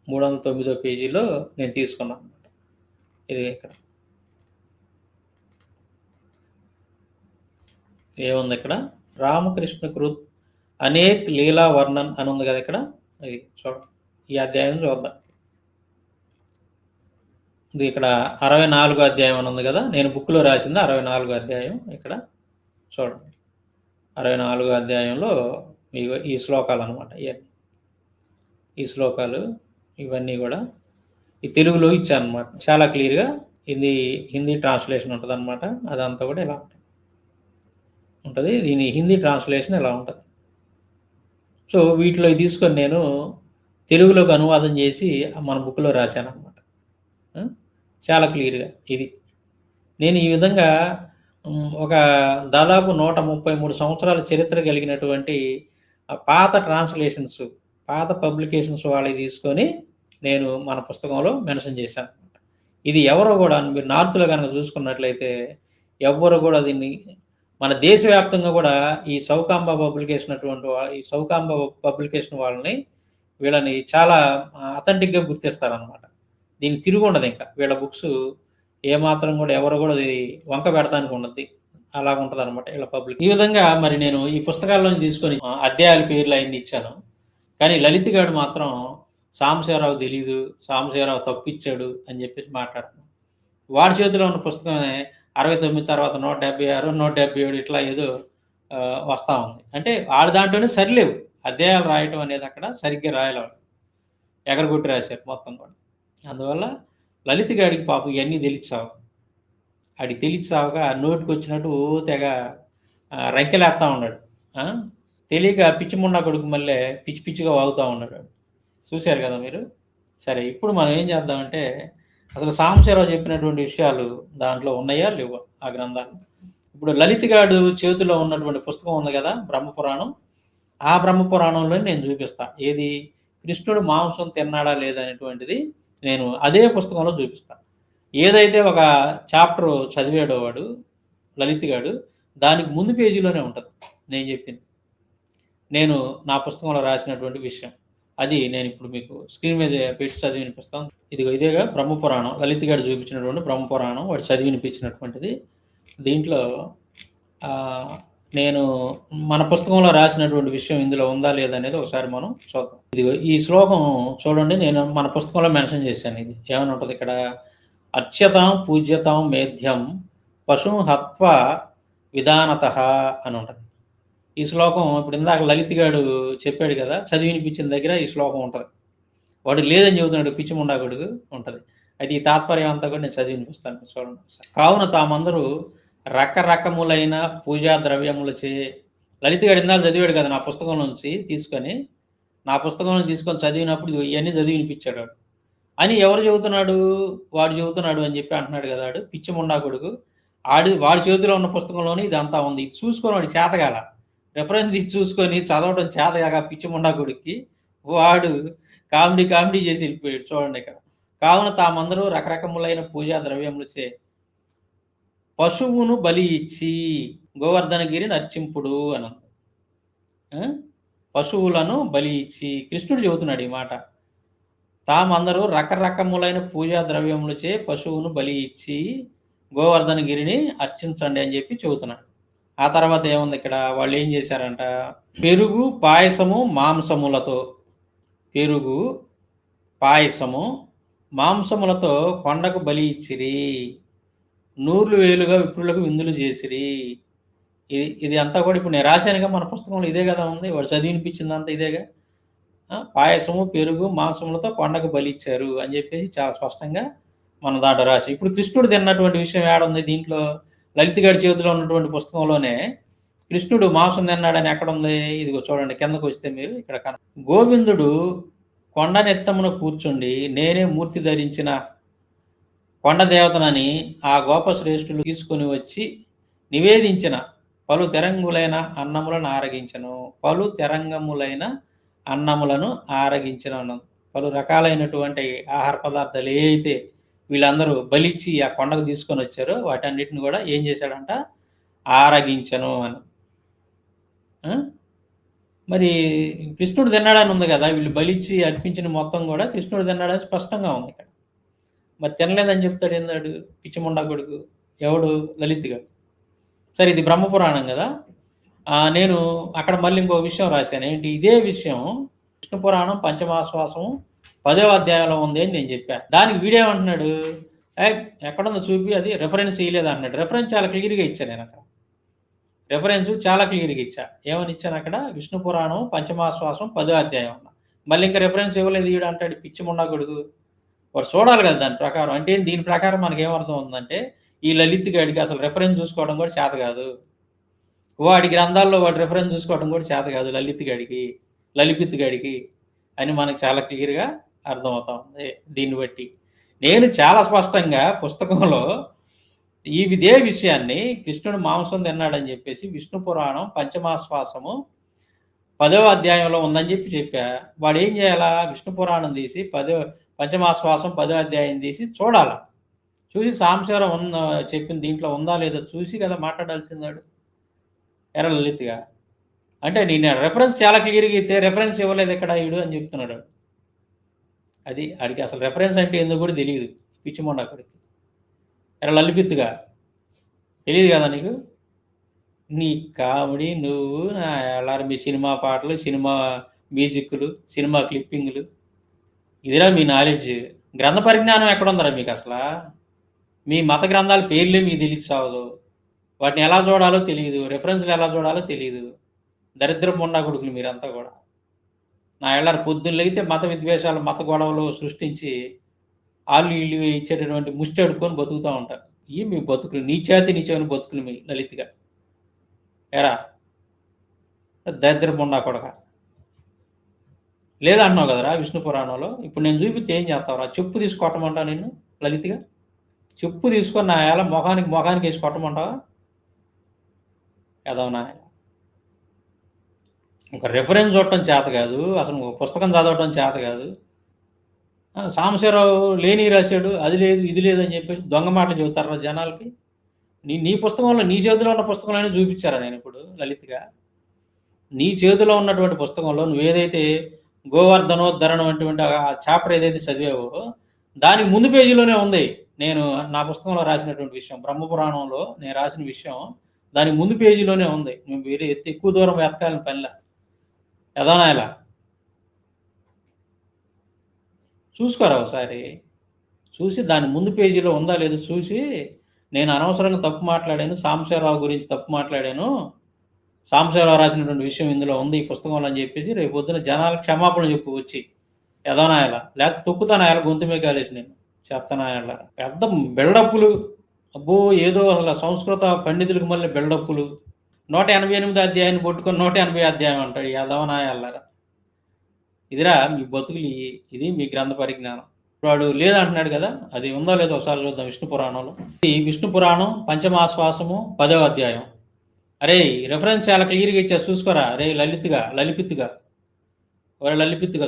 309 పేజీలో నేను తీసుకున్నాను అనమాట. ఇది ఇక్కడ ఏముంది, ఇక్కడ రామకృష్ణ కృత్ అనేక్ లీలా వర్ణన్ అని ఉంది కదా ఇక్కడ. ఇది చూడండి, ఈ అధ్యాయం చూద్దాం. ఇది ఇక్కడ 64 అధ్యాయం అని ఉంది కదా, నేను బుక్లో రాసింది 64 అధ్యాయం. ఇక్కడ చూడండి, 64 అధ్యాయంలో ఈ శ్లోకాలు అనమాట. ఈ శ్లోకాలు ఇవన్నీ కూడా ఈ తెలుగులో ఇచ్చాను అనమాట. చాలా క్లియర్గా హిందీ ట్రాన్స్లేషన్ ఉంటుంది అనమాట. అదంతా కూడా ఇలా ఉంటుంది. దీని హిందీ ట్రాన్స్లేషన్ ఎలా ఉంటుంది. సో వీటిలో తీసుకొని నేను తెలుగులోకి అనువాదం చేసి మన బుక్లో రాశాను అనమాట. చాలా క్లియర్గా ఇది నేను ఈ విధంగా ఒక దాదాపు 133 సంవత్సరాల చరిత్ర కలిగినటువంటి పాత ట్రాన్స్లేషన్స్, పాత పబ్లికేషన్స్ వాళ్ళవి తీసుకొని నేను మన పుస్తకంలో మెన్షన్ చేశాను అనమాట. ఇది ఎవరో కూడా మీరు నార్త్లో కనుక చూసుకున్నట్లయితే ఎవ్వరు కూడా దీన్ని మన దేశవ్యాప్తంగా కూడా ఈ చౌకాంబ పబ్లికేషన్ వాళ్ళని వీళ్ళని చాలా అథెంటిక్గా గుర్తిస్తారనమాట. దీనికి తిరుగు ఉండదు. ఇంకా వీళ్ళ బుక్స్ ఏమాత్రం కూడా ఎవరు కూడా ఇది వంక పెడతానికి ఉండదు. అలా ఉంటుంది అనమాట వీళ్ళ పబ్లిక్. ఈ విధంగా మరి నేను ఈ పుస్తకాల్లోంచి తీసుకొని అధ్యాయాల పేర్లు అవన్నీ ఇచ్చాను. కానీ లలిత్ గారు మాత్రం సాంబశివరావు తెలీదు, సాంబశివరావు తప్పిచ్చాడు అని చెప్పేసి మాట్లాడుతున్నాను. వాడి చేతిలో ఉన్న పుస్తకమే 69 తర్వాత 176, 177 ఇట్లా ఏదో వస్తూ ఉంది. అంటే ఆడ దాంట్లోనే సరిలేవు అధ్యాయాలు రాయటం అనేది. అక్కడ సరిగ్గా రాయలేవాడు, ఎగరగొట్టి రాశారు మొత్తం కూడా. అందువల్ల లలిత్ గాడికి పాపం ఇవన్నీ తెలిసావు, ఆడికి తెలిసావుగా నోటికి వచ్చినట్టు తెగ రంకెలేస్తూ ఉన్నాడు. తెలియక పిచ్చి ముండా కొడుకు మళ్ళీ పిచ్చి పిచ్చిగా వాగుతూ ఉన్నాడు. చూశారు కదా మీరు. సరే, ఇప్పుడు మనం ఏం చేద్దామంటే అసలు సాంబశివరావు చెప్పినటువంటి విషయాలు దాంట్లో ఉన్నాయా లేవా ఆ గ్రంథాలు. ఇప్పుడు లలిత్ గాడు చేతిలో ఉన్నటువంటి పుస్తకం ఉంది కదా బ్రహ్మపురాణం, ఆ బ్రహ్మపురాణంలో నేను చూపిస్తా. ఏది కృష్ణుడు మాంసం తిన్నాడా లేదనేటువంటిది నేను అదే పుస్తకంలో చూపిస్తా. ఏదైతే ఒక చాప్టర్ చదివాడో వాడు లలిత్ గాడు, దానికి ముందు పేజీలోనే ఉంటుంది నేను చెప్పింది, నేను నా పుస్తకంలో రాసినటువంటి విషయం. అది నేను ఇప్పుడు మీకు స్క్రీన్ మీద పెట్టి చదివి వినిపిస్తాను. ఇదేగా బ్రహ్మపురాణం, లలిత్ గారు చూపించినటువంటి బ్రహ్మపురాణం, వాడు చదివి వినిపించినటువంటిది. దీంట్లో నేను మన పుస్తకంలో రాసినటువంటి విషయం ఇందులో ఉందా లేదా అనేది ఒకసారి మనం చూద్దాం. ఈ శ్లోకం చూడండి, నేను మన పుస్తకంలో మెన్షన్ చేశాను. ఇది ఏమని ఉంటుంది ఇక్కడ, అర్చ్యతాం పూజ్యతాం మేధ్యం పశుం హత్వ విధానత అని ఉంటుంది. ఈ శ్లోకం ఇప్పుడు ఇందాక లలిత్ గారు చెప్పాడు కదా, చదివి వినిపించిన దగ్గర ఈ శ్లోకం ఉంటుంది. వాడు లేదని చెబుతున్నాడు, పిచ్చి ముండాకుడు ఉంటుంది. అయితే ఈ తాత్పర్యం అంతా కూడా నేను చదివి వినిపిస్తాను చూడండి. కావున తామందరూ రకరకములైన పూజా ద్రవ్యములచే, లలిత్ గారు ఇందాక చదివాడు కదా నా పుస్తకం నుంచి తీసుకొని, నా పుస్తకం నుంచి తీసుకొని చదివినప్పుడు ఇవన్నీ చదివి వినిపించాడు అని ఎవరు చెబుతున్నాడు, వాడు చెబుతున్నాడు అని చెప్పి అంటున్నాడు కదా వాడు పిచ్చి ముండా కొడుకు. వాడి చేతిలో ఉన్న పుస్తకంలోనే ఇదంతా ఉంది. ఇది చూసుకొని వాడు చేతగాల, రెఫరెన్స్ ఇది చూసుకొని చదవడం చేతగాక పిచ్చి ముండా కొడుక్కి వాడు కామెడీ చేసి వెళ్ళిపోయాడు. చూడండి ఇక్కడ, కావున తామందరూ రకరకములైన పూజా ద్రవ్యములచే పశువును బలి ఇచ్చి గోవర్ధనగిరిని అర్చింపుడు అని. పశువులను బలి ఇచ్చి, కృష్ణుడు చెబుతున్నాడు ఈ మాట. తామందరూ రకరకములైన పూజా ద్రవ్యములచే పశువును బలి ఇచ్చి గోవర్ధన గిరిని అర్చించండి అని చెప్పి చెబుతున్నాడు. ఆ తర్వాత ఏముంది ఇక్కడ, వాళ్ళు ఏం చేశారంట, పెరుగు పాయసము మాంసములతో, పెరుగు పాయసము మాంసములతో కొండకు బలి ఇచ్చిరి, నూర్లు వేలుగా విప్రులకు విందులు చేసిరి. ఇది అంతా కూడా ఇప్పుడు నేను రాశానుగా, మన పుస్తకంలో ఇదే కదా ఉంది, వాడు చదివినిపించిందంతా ఇదేగా. పాయసము పెరుగు మాంసములతో కొండకు బలి ఇచ్చారు అని చెప్పేసి చాలా స్పష్టంగా మన దాంట్లో రాసి. ఇప్పుడు కృష్ణుడు తిన్నటువంటి విషయం ఏడుంది దీంట్లో, లలిత్ గారి చేతిలో ఉన్నటువంటి పుస్తకంలోనే కృష్ణుడు మాంసం తిన్నాడని ఎక్కడుంది, ఇదిగో చూడండి కిందకు వస్తే మీరు ఇక్కడ గోవిందుడు కొండనెత్తమున కూర్చుండి నేనే మూర్తి ధరించిన కొండ దేవతనని ఆ గోపశ్రేష్ఠులు తీసుకొని వచ్చి నివేదించిన పలు తెరంగులైన అన్నములను ఆరగించను, పలు తెరంగములైన అన్నములను ఆరగించను. పలు రకాలైనటువంటి ఆహార పదార్థాలు ఏ అయితే వీళ్ళందరూ బలిచ్చి ఆ కొండకు తీసుకొని వచ్చారో వాటన్నిటిని కూడా ఏం చేశాడంట, ఆరగించను అని. మరి కృష్ణుడు తిన్నాడని ఉంది కదా, వీళ్ళు బలిచ్చి అర్పించిన మొత్తం కూడా కృష్ణుడు తిన్నాడని స్పష్టంగా ఉంది ఇక్కడ. మరి తినలేదని చెప్తాడు ఏందాడు పిచ్చిముండా కొడుకు, ఎవడు, లలిత్ గారు. సరే ఇది బ్రహ్మపురాణం కదా, నేను అక్కడ మళ్ళీ ఇంకో విషయం రాశాను. ఏంటి ఇదే విషయం, విష్ణు పురాణం పంచమాశ్వాసం 10వ అధ్యాయంలో ఉంది అని నేను చెప్పాను. దానికి వీడేమంటున్నాడు, ఎక్కడుందో చూపి, అది రెఫరెన్స్ ఇవ్వలేదు అంటున్నాడు. రెఫరెన్స్ చాలా క్లియర్గా ఇచ్చాను నేను అక్కడ, రెఫరెన్స్ చాలా క్లియర్గా ఇచ్చా. ఏమని ఇచ్చాను అక్కడ, విష్ణు పురాణం పంచమాశ్వాసం 10వ అధ్యాయం అన్న. మళ్ళీ ఇంకా రెఫరెన్స్ ఇవ్వలేదు ఈడు అంటాడు పిచ్చిముండా కొడుకు. వాడు చూడాలి కదా దాని ప్రకారం. అంటే దీని ప్రకారం మనకి ఏమర్థం ఉందంటే, ఈ లలిత్ గాడికి అసలు రెఫరెన్స్ చూసుకోవడం కూడా చేత కాదు, వాడి గ్రంథాల్లో వాడి రెఫరెన్స్ చూసుకోవడం కూడా చేత కాదు లలిత్ గాడికి అని మనకు చాలా క్లియర్గా అర్థమవుతా ఉంది. దీన్ని బట్టి నేను చాలా స్పష్టంగా పుస్తకంలో ఇదే విషయాన్ని కృష్ణుడు మాంసం తిన్నాడని చెప్పేసి విష్ణు పురాణం పంచమాశ్వాసము 10వ అధ్యాయంలో ఉందని చెప్పా. వాడు ఏం చేయాలా, విష్ణు పురాణం తీసి పంచమాశ్వాసం 10వ అధ్యాయం తీసి చూడాలా, చూసి సాంశవరం చెప్పిన దీంట్లో ఉందా లేదా చూసి కదా మాట్లాడాల్సిందాడు ఎర్ర లలిత్గా. అంటే నేను రెఫరెన్స్ చాలా క్లియర్గా ఇస్తే రెఫరెన్స్ ఇవ్వలేదు ఎక్కడ ఈడు అని చెప్తున్నాడు. అది అడిగి అసలు రెఫరెన్స్ అంటే ఎందుకు కూడా తెలియదు పిచ్చిమొండ అక్కడికి, ఎర్ర లలిపిత్తుగా తెలియదు కదా నీకు. నీ కామెడీ నువ్వు నా ఎల్లారు మీ సినిమా పాటలు, సినిమా మ్యూజిక్లు, సినిమా క్లిప్పింగ్లు, ఇదిరా మీ నాలెడ్జ్. గ్రంథ పరిజ్ఞానం ఎక్కడుందరా మీకు అసలు? మీ మత గ్రంథాల పేర్లే మీకు తెలియదు సావదు, వాటిని ఎలా చూడాలో తెలియదు, రెఫరెన్స్లు ఎలా చూడాలో తెలియదు. దరిద్రపు మొండా కొడుకులు మీరంతా కూడా. నా ఎల్లారు పొద్దున్న లేగితే మత విద్వేషాలు, మత గొడవలు సృష్టించి వాళ్ళు వీళ్ళు ఇచ్చేటటువంటి ముష్టి అడుక్కొని బతుకుతూ ఉంటారు. ఇవి మీ బతుకులు, నీచమైన బతుకులు మీ లలిత్గా. ఎరా దరిద్రపు మొండా కొడక లేదంటున్నావు కదరా విష్ణు పురాణంలో. ఇప్పుడు నేను చూపిస్తే ఏం చేస్తావురా, చెప్పు తీసి కొట్టమంటావు నిన్ను లలిత్గా, చెప్పు తీసుకొని నా ఎలా మొఖానికి వేసి కొట్టమంటావా ఏదవనా? ఒక రెఫరెన్స్ చూడటం చేత కాదు, అసలు పుస్తకం చదవటం చేత కాదు. సాంబశివరావు లేని రాశాడు, అది లేదు ఇది లేదు అని చెప్పేసి దొంగ మాటలు చెబుతారా జనాలకి. నీ పుస్తకంలో, నీ చేతిలో ఉన్న పుస్తకంలోనే చూపించారా నేను ఇప్పుడు లలిత్గా? నీ చేతిలో ఉన్నటువంటి పుస్తకంలో నువ్వేదైతే గోవర్ధనోద్ధరణం అటువంటి ఆ చాప్టర్ ఏదైతే చదివావో దానికి ముందు పేజీలోనే ఉంది. నేను నా పుస్తకంలో రాసినటువంటి విషయం, బ్రహ్మపురాణంలో నేను రాసిన విషయం దానికి ముందు పేజీలోనే ఉంది. నువ్వు వేరే ఎక్కువ దూరం వెతకాలని పనిలా ఎదనా. ఇలా చూసుకోరా ఒకసారి, చూసి దాని ముందు పేజీలో ఉందా లేదో చూసి, నేను అనవసరంగా తప్పు మాట్లాడాను, సాంబశివరావు గురించి తప్పు మాట్లాడాను, సాంబశివరావు రాసినటువంటి విషయం ఇందులో ఉంది ఈ పుస్తకంలో అని చెప్పేసి రేపు పొద్దున జనాలకు క్షమాపణ చెప్పు వచ్చి ఎదనాయలా, లేకపోతే తొక్కుతానాయాల గొంతు మీద కాలేసి నేను చెత్తనాయాల. పెద్ద బిల్డప్పులు, అబ్బో ఏదో అసలు సంస్కృత పండితులకు మళ్ళీ బిల్డప్పులు. 188 అధ్యాయాన్ని పట్టుకొని 180 అధ్యాయం అంటాడు ఎదవనాయాలరా. ఇదిరా మీ బతుకులు, ఇది మీ గ్రంథ పరిజ్ఞానం. వాడు లేదంటున్నాడు కదా, అది ఉందో లేదో ఒకసారి చూద్దాం విష్ణు పురాణంలో. ఈ విష్ణు పురాణం పంచమాశ్వాసము 10వ అధ్యాయం. అరే రెఫరెన్స్ చాలా క్లియర్గా ఇచ్చా చూసుకోరా. అరే లలిపిత్తుగా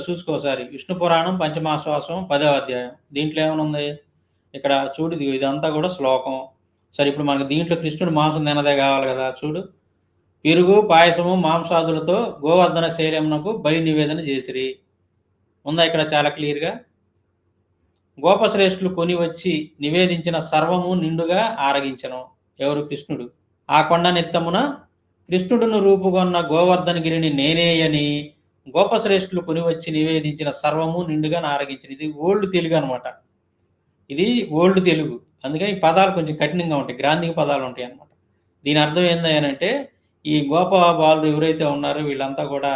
చూసుకోసారి. విష్ణు పురాణం పంచమాశ్వాసం 10వ అధ్యాయం. దీంట్లో ఏమనుంది ఇక్కడ చూడు, ఇదంతా కూడా శ్లోకం. సరే ఇప్పుడు మనకు దీంట్లో కృష్ణుడు మాంసం తినదే కావాలి కదా, చూడు పెరుగు పాయసము మాంసాదులతో గోవర్ధన శైలమునకు బలి నివేదన చేసిరి. ఉందా ఇక్కడ చాలా క్లియర్గా. గోపశ్రేష్ఠులు కొని వచ్చి నివేదించిన సర్వము నిండుగా ఆరగించను. ఎవరు? కృష్ణుడు. ఆ కొండ నిత్తమున కృష్ణుడును రూపుగొన్న గోవర్ధనగిరిని నేనే అని గోపశ్రేష్ఠులు కొని వచ్చి నివేదించిన సర్వము నిండుగా ఆరగించను. ఇది ఓల్డ్ తెలుగు అనమాట. ఇది ఓల్డ్ తెలుగు, అందుకని ఈ పదాలు కొంచెం కఠినంగా ఉంటాయి, గ్రాంధిక పదాలు ఉంటాయి అన్నమాట. దీని అర్థం ఏంటంటే ఈ గోప బాలురు ఎవరైతే ఉన్నారో వీళ్ళంతా కూడా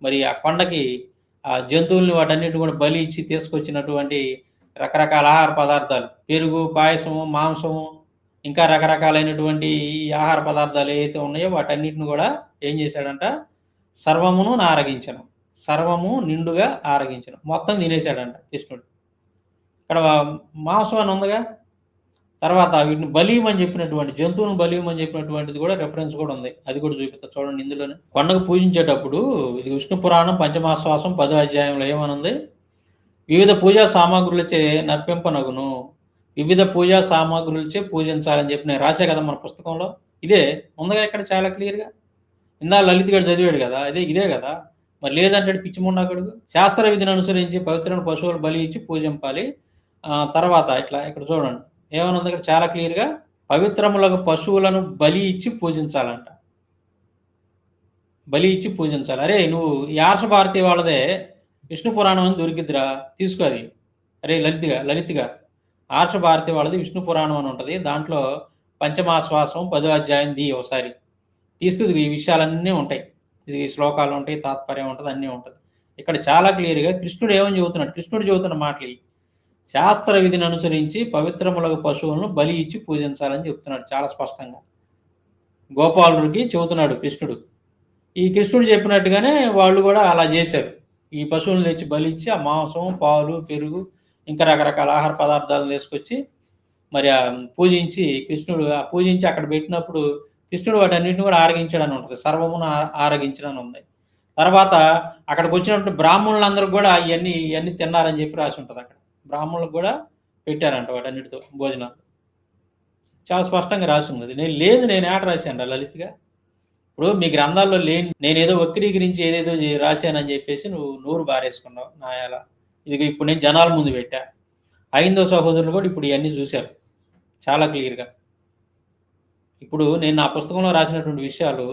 మరి ఆ కొండకి ఆ జంతువుల్ని వాటన్నిటిని కూడా బలి ఇచ్చి తీసుకొచ్చినటువంటి రకరకాల ఆహార పదార్థాలు, పెరుగు, పాయసము, మాంసము, ఇంకా రకరకాలైనటువంటి ఈ ఆహార పదార్థాలు ఏవైతే ఉన్నాయో వాటన్నిటిని కూడా ఏం చేశాడంట? సర్వమును ఆరగించను, సర్వము నిండుగా ఆరగించను, మొత్తం తినేశాడంట కృష్ణుడు. ఇక్కడ మాంసం అని ఉందిగా. తర్వాత వీటిని బలీయమని చెప్పినటువంటి జంతువులను బలీయమని చెప్పినటువంటిది కూడా రెఫరెన్స్ కూడా ఉంది, అది కూడా చూపిస్తా చూడండి. ఇందులోనే కొండకు పూజించేటప్పుడు ఇది విష్ణు పురాణం పంచమాశ్వాసం 10వ అధ్యాయంలో ఏమనుంది? వివిధ పూజా సామాగ్రులచే నర్పింపనగును, వివిధ పూజా సామాగ్రులచే పూజించాలని చెప్పి నేను రాసే కదా మన పుస్తకంలో. ఇదే ఉందిగా ఇక్కడ చాలా క్లియర్గా. ఇందా లలిత్ గారు చదివాడు కదా, ఇదే కదా. మరి లేదంటే పిచ్చి ముండాకుడు. శాస్త్ర విధిని అనుసరించి పవిత్రమైన పశువులు బలి ఇచ్చి పూజింపాలి. తర్వాత ఇక్కడ చూడండి ఏమనుంది ఇక్కడ చాలా క్లియర్గా, పవిత్రములకు పశువులను బలి ఇచ్చి పూజించాలంట, బలి ఇచ్చి పూజించాలి. అరే నువ్వు ఈ ఆర్ష భారతి వాళ్ళదే విష్ణు పురాణం అని దొరికిద్దిరా, తీసుకో అది. అరే లలిత్గా ఆర్ష భారతి వాళ్ళది విష్ణు పురాణం అని ఉంటుంది, దాంట్లో పంచమాశ్వాసం 10వ అధ్యాయం ఒకసారి తీస్తూ ఈ విషయాలన్నీ ఉంటాయి, ఇది శ్లోకాలు ఉంటాయి, తాత్పర్యం ఉంటుంది, అన్నీ ఉంటుంది. ఇక్కడ చాలా క్లియర్గా కృష్ణుడు ఏమని చెబుతున్నాడు? కృష్ణుడు చెబుతున్న మాటలు శాస్త్ర విధిని అనుసరించి పవిత్రములకు పశువులను బలి ఇచ్చి పూజించాలని చెప్తున్నాడు చాలా స్పష్టంగా. గోపాలుడికి చెబుతున్నాడు కృష్ణుడు. ఈ కృష్ణుడు చెప్పినట్టుగానే వాళ్ళు కూడా అలా చేశారు. ఈ పశువులను తెచ్చి బలి ఇచ్చి ఆ మాంసం, పాలు, పెరుగు, ఇంకా రకరకాల ఆహార పదార్థాలను తీసుకొచ్చి మరి పూజించి కృష్ణుడు పూజించి అక్కడ పెట్టినప్పుడు కృష్ణుడు వాటన్నింటిని కూడా ఆరగించడని ఉంటుంది, సర్వమును ఆరగించడని ఉంది. తర్వాత అక్కడికి వచ్చినప్పుడు బ్రాహ్మణులందరూ కూడా ఇవన్నీ తిన్నారని చెప్పి రాసి ఉంటుంది. అక్కడ బ్రాహ్మణులకు కూడా పెట్టారంట వాటన్నిటితో భోజనాలు, చాలా స్పష్టంగా రాసి ఉన్నది. నేను ఏట రాశాను లలిత్గా. ఇప్పుడు మీ గ్రంథాల్లో లేని నేనేదో వక్రీకరించి ఏదేదో రాశానని చెప్పేసి నువ్వు నోరు బారేసుకున్నావు నా ఎలా. ఇది ఇప్పుడు నేను జనాల ముందు పెట్టా, 5వ సహోదరులు కూడా ఇప్పుడు ఇవన్నీ చూశారు చాలా క్లియర్గా. ఇప్పుడు నేను నా పుస్తకంలో రాసినటువంటి విషయాలు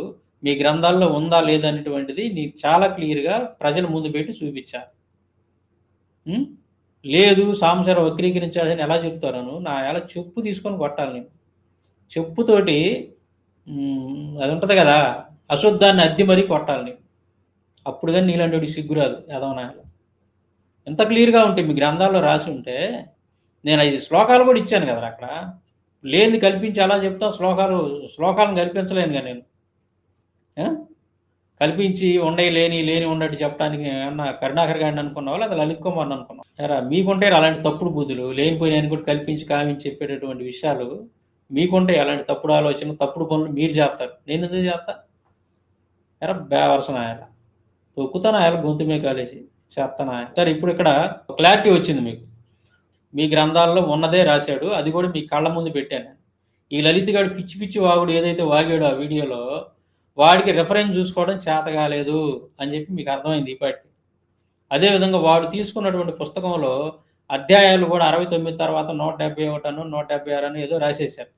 మీ గ్రంథాల్లో ఉందా లేదనేటువంటిది నీకు చాలా క్లియర్గా ప్రజల ముందు పెట్టి చూపించా. లేదు సాంసార వక్రీకరించాలని ఎలా చెప్తాను? నా ఎలా చెప్పు తీసుకొని కొట్టాలి నేను, చెప్పుతోటి అది ఉంటుంది కదా, అశుద్ధాన్ని అద్దె మరీ కొట్టాలి నేను, అప్పుడు కానీ నీలాంటి సిగ్గురాదు యాదవనాయలు. ఎంత క్లియర్గా ఉంటే మీ గ్రంథాల్లో రాసి ఉంటే నేను 5 శ్లోకాలు కూడా ఇచ్చాను కదా అక్కడ. లేని కల్పించి అలా చెప్తా, శ్లోకాలను కల్పించలేను కదా నేను. కల్పించి లేని ఉన్నట్టు చెప్పడానికి ఏమన్నా కరుణాకర్ గారిని అనుకున్నావా లేదా లలిత్ కుమార్ని అనుకున్నావు? ఎరా మీకుంటే అలాంటి తప్పుడు బుద్ధులు, లేనిపోయిన కూడా కల్పించి కావించి చెప్పేటటువంటి విషయాలు మీకుంటే అలాంటి తప్పుడు ఆలోచన, తప్పుడు పనులు మీరు చేస్తారు, నేను ఎందుకు చేస్తా? ఎరా బేవర్సనాయాల తొక్కుతానాయాల గొంతు మీద కాలేసి చేస్తానాయ. సరే ఇప్పుడు ఇక్కడ క్లారిటీ వచ్చింది మీకు. మీ గ్రంథాల్లో ఉన్నదే రాశాడు, అది కూడా మీ కళ్ళ ముందు పెట్టాను. ఈ లలిత్ గారు పిచ్చి పిచ్చి వాగుడు ఏదైతే వాగాడో ఆ వీడియోలో వాడికి రెఫరెన్స్ చూసుకోవడం చేత కాలేదు అని చెప్పి మీకు అర్థమైంది ఇప్పటికి. అదేవిధంగా వాడు తీసుకున్నటువంటి పుస్తకంలో అధ్యాయాలు కూడా 69 తర్వాత 171 176 ఏదో రాసేశారు.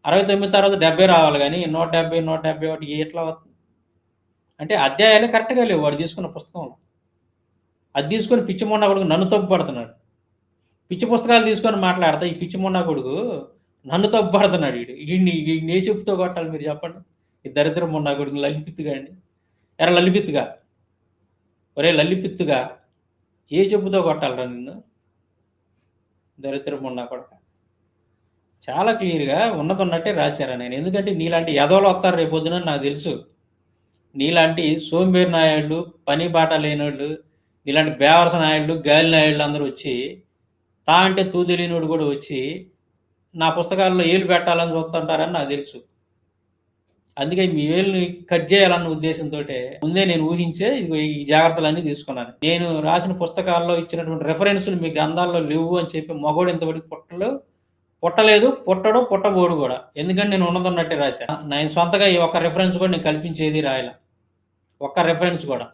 69 తర్వాత 70 రావాలి కానీ 170 171 ఎట్లా అవుతుంది అంటే అధ్యాయాలే కరెక్ట్గా లేవు వాడు తీసుకున్న పుస్తకంలో. అది తీసుకొని పిచ్చి మొండా కొడుకు నన్ను తప్పుపడుతున్నాడు. పిచ్చి పుస్తకాలు తీసుకొని మాట్లాడతా ఈ పిచ్చి మొండా కొడుకు నన్ను తప్పుపడుతున్నాడు. వీడిని ఏ చెప్పుతో కొట్టాలి మీరు చెప్పండి? ఈ దరిద్రం మొండా కొడుకు లలిపిత్తుగా అండి. ఎరా లలిపిత్తుగా, ఒరే లలిపిత్తుగా ఏ చెప్పుతో కొట్టాలరా నిన్ను? దరిద్రం మొండా కొడక. చాలా క్లియర్గా ఉన్నట్టే రాశారా నేను. ఎందుకంటే నీలాంటి యదవలు వస్తారు రేపొద్దున నాకు తెలుసు. నీలాంటి సోంబేరు నాయుళ్ళు, పని బాట లేనివాళ్ళు, నీలాంటి బేవరస నాయుళ్ళు, గాలి నాయుళ్ళు అందరూ వచ్చి అంటే తూ తెలియనివాడు కూడా వచ్చి నా పుస్తకాల్లో ఏలు పెట్టాలని చూస్తుంటారని నాకు తెలుసు. అందుకే మీ ఏలుని కట్ చేయాలన్న ఉద్దేశంతో ముందే నేను ఊహించే ఈ జాగ్రత్తలన్నీ తీసుకున్నాను. నేను రాసిన పుస్తకాల్లో ఇచ్చినటువంటి రెఫరెన్సులు మీ గ్రంథాల్లో లేవు అని చెప్పి మగోడు ఇంతవరకు పుట్టలో పుట్టలేదు, పుట్టడు, పుట్టబోడు కూడా. ఎందుకంటే నేను ఉన్నదన్నట్టే రాశా. నేను సొంతగా ఈ ఒక్క రెఫరెన్స్ కూడా నేను కల్పించేది రాయలా. ఒక్క రెఫరెన్స్ కూడా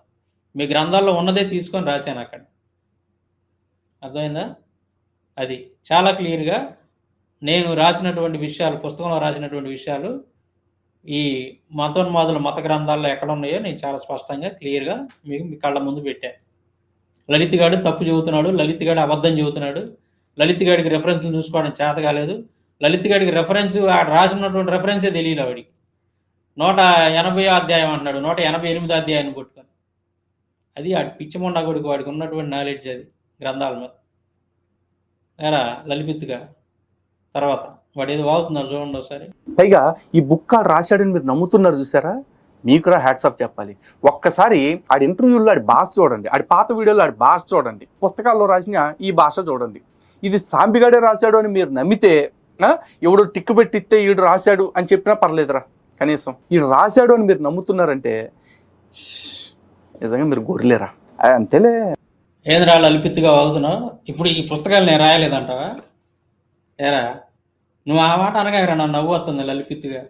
మీ గ్రంథాల్లో ఉన్నదే తీసుకొని రాశాను అక్కడ. అర్థమైందా? అది చాలా క్లియర్గా నేను రాసినటువంటి విషయాలు, పుస్తకంలో రాసినటువంటి విషయాలు ఈ మతోన్మాదుల మత గ్రంథాల్లో ఎక్కడ ఉన్నాయో నేను చాలా స్పష్టంగా క్లియర్గా మీకు మీ కళ్ళ ముందు పెట్టాను. లలిత్ గాడు తప్పు చెబుతున్నాడు, లలిత్ గాడు అబద్ధం చెబుతున్నాడు, లలిత్ గాడికి రెఫరెన్స్లు చూసుకోవడం చేత కాలేదు, లలిత్ గాడికి రెఫరెన్స్ రాసినటువంటి రెఫరెన్సే తెలియదు ఆవిడికి. 180 అధ్యాయం అంటున్నాడు, 188 అధ్యాయాన్ని కొట్టుకొని. అది ఆ పిచ్చిమొండ కొడుకు వాడికి ఉన్నటువంటి నాలెడ్జ్ అది గ్రంథాల మీద. ఏరా లలిపిత్తుగా తర్వాత వాడు ఏదో వాగుతున్నారు చూడండి ఒకసారి. పైగా ఈ బుక్ ఆడు రాశాడని మీరు నమ్ముతున్నారు చూసారా, మీకురా హ్యాట్స్ ఆఫ్ చెప్పాలి. ఒక్కసారి ఆడి ఇంటర్వ్యూలో ఆడి భాష చూడండి, ఆడి పాత వీడియోలో ఆడి భాష చూడండి, పుస్తకాల్లో రాసిన ఈ భాష చూడండి. ఇది సాంబిగాడే రాశాడు అని మీరు నమ్మితే, ఎవడు టిక్కు పెట్టిస్తే ఈడు రాశాడు అని చెప్పినా పర్లేదురా, కనీసం ఈడు రాశాడు అని మీరు నమ్ముతున్నారంటే నిజంగా మీరు గొర్రెలేరా. అంతేలే. ఏంద్రా లలిపిత్తుగా వాగుతున్నావు? ఇప్పుడు ఈ పుస్తకాలు నేను రాయలేదంటావా? ఏరా నువ్వు ఆ మాట అనగారా నన్ను నవ్వు వస్తుంది లలిపిత్తుగా.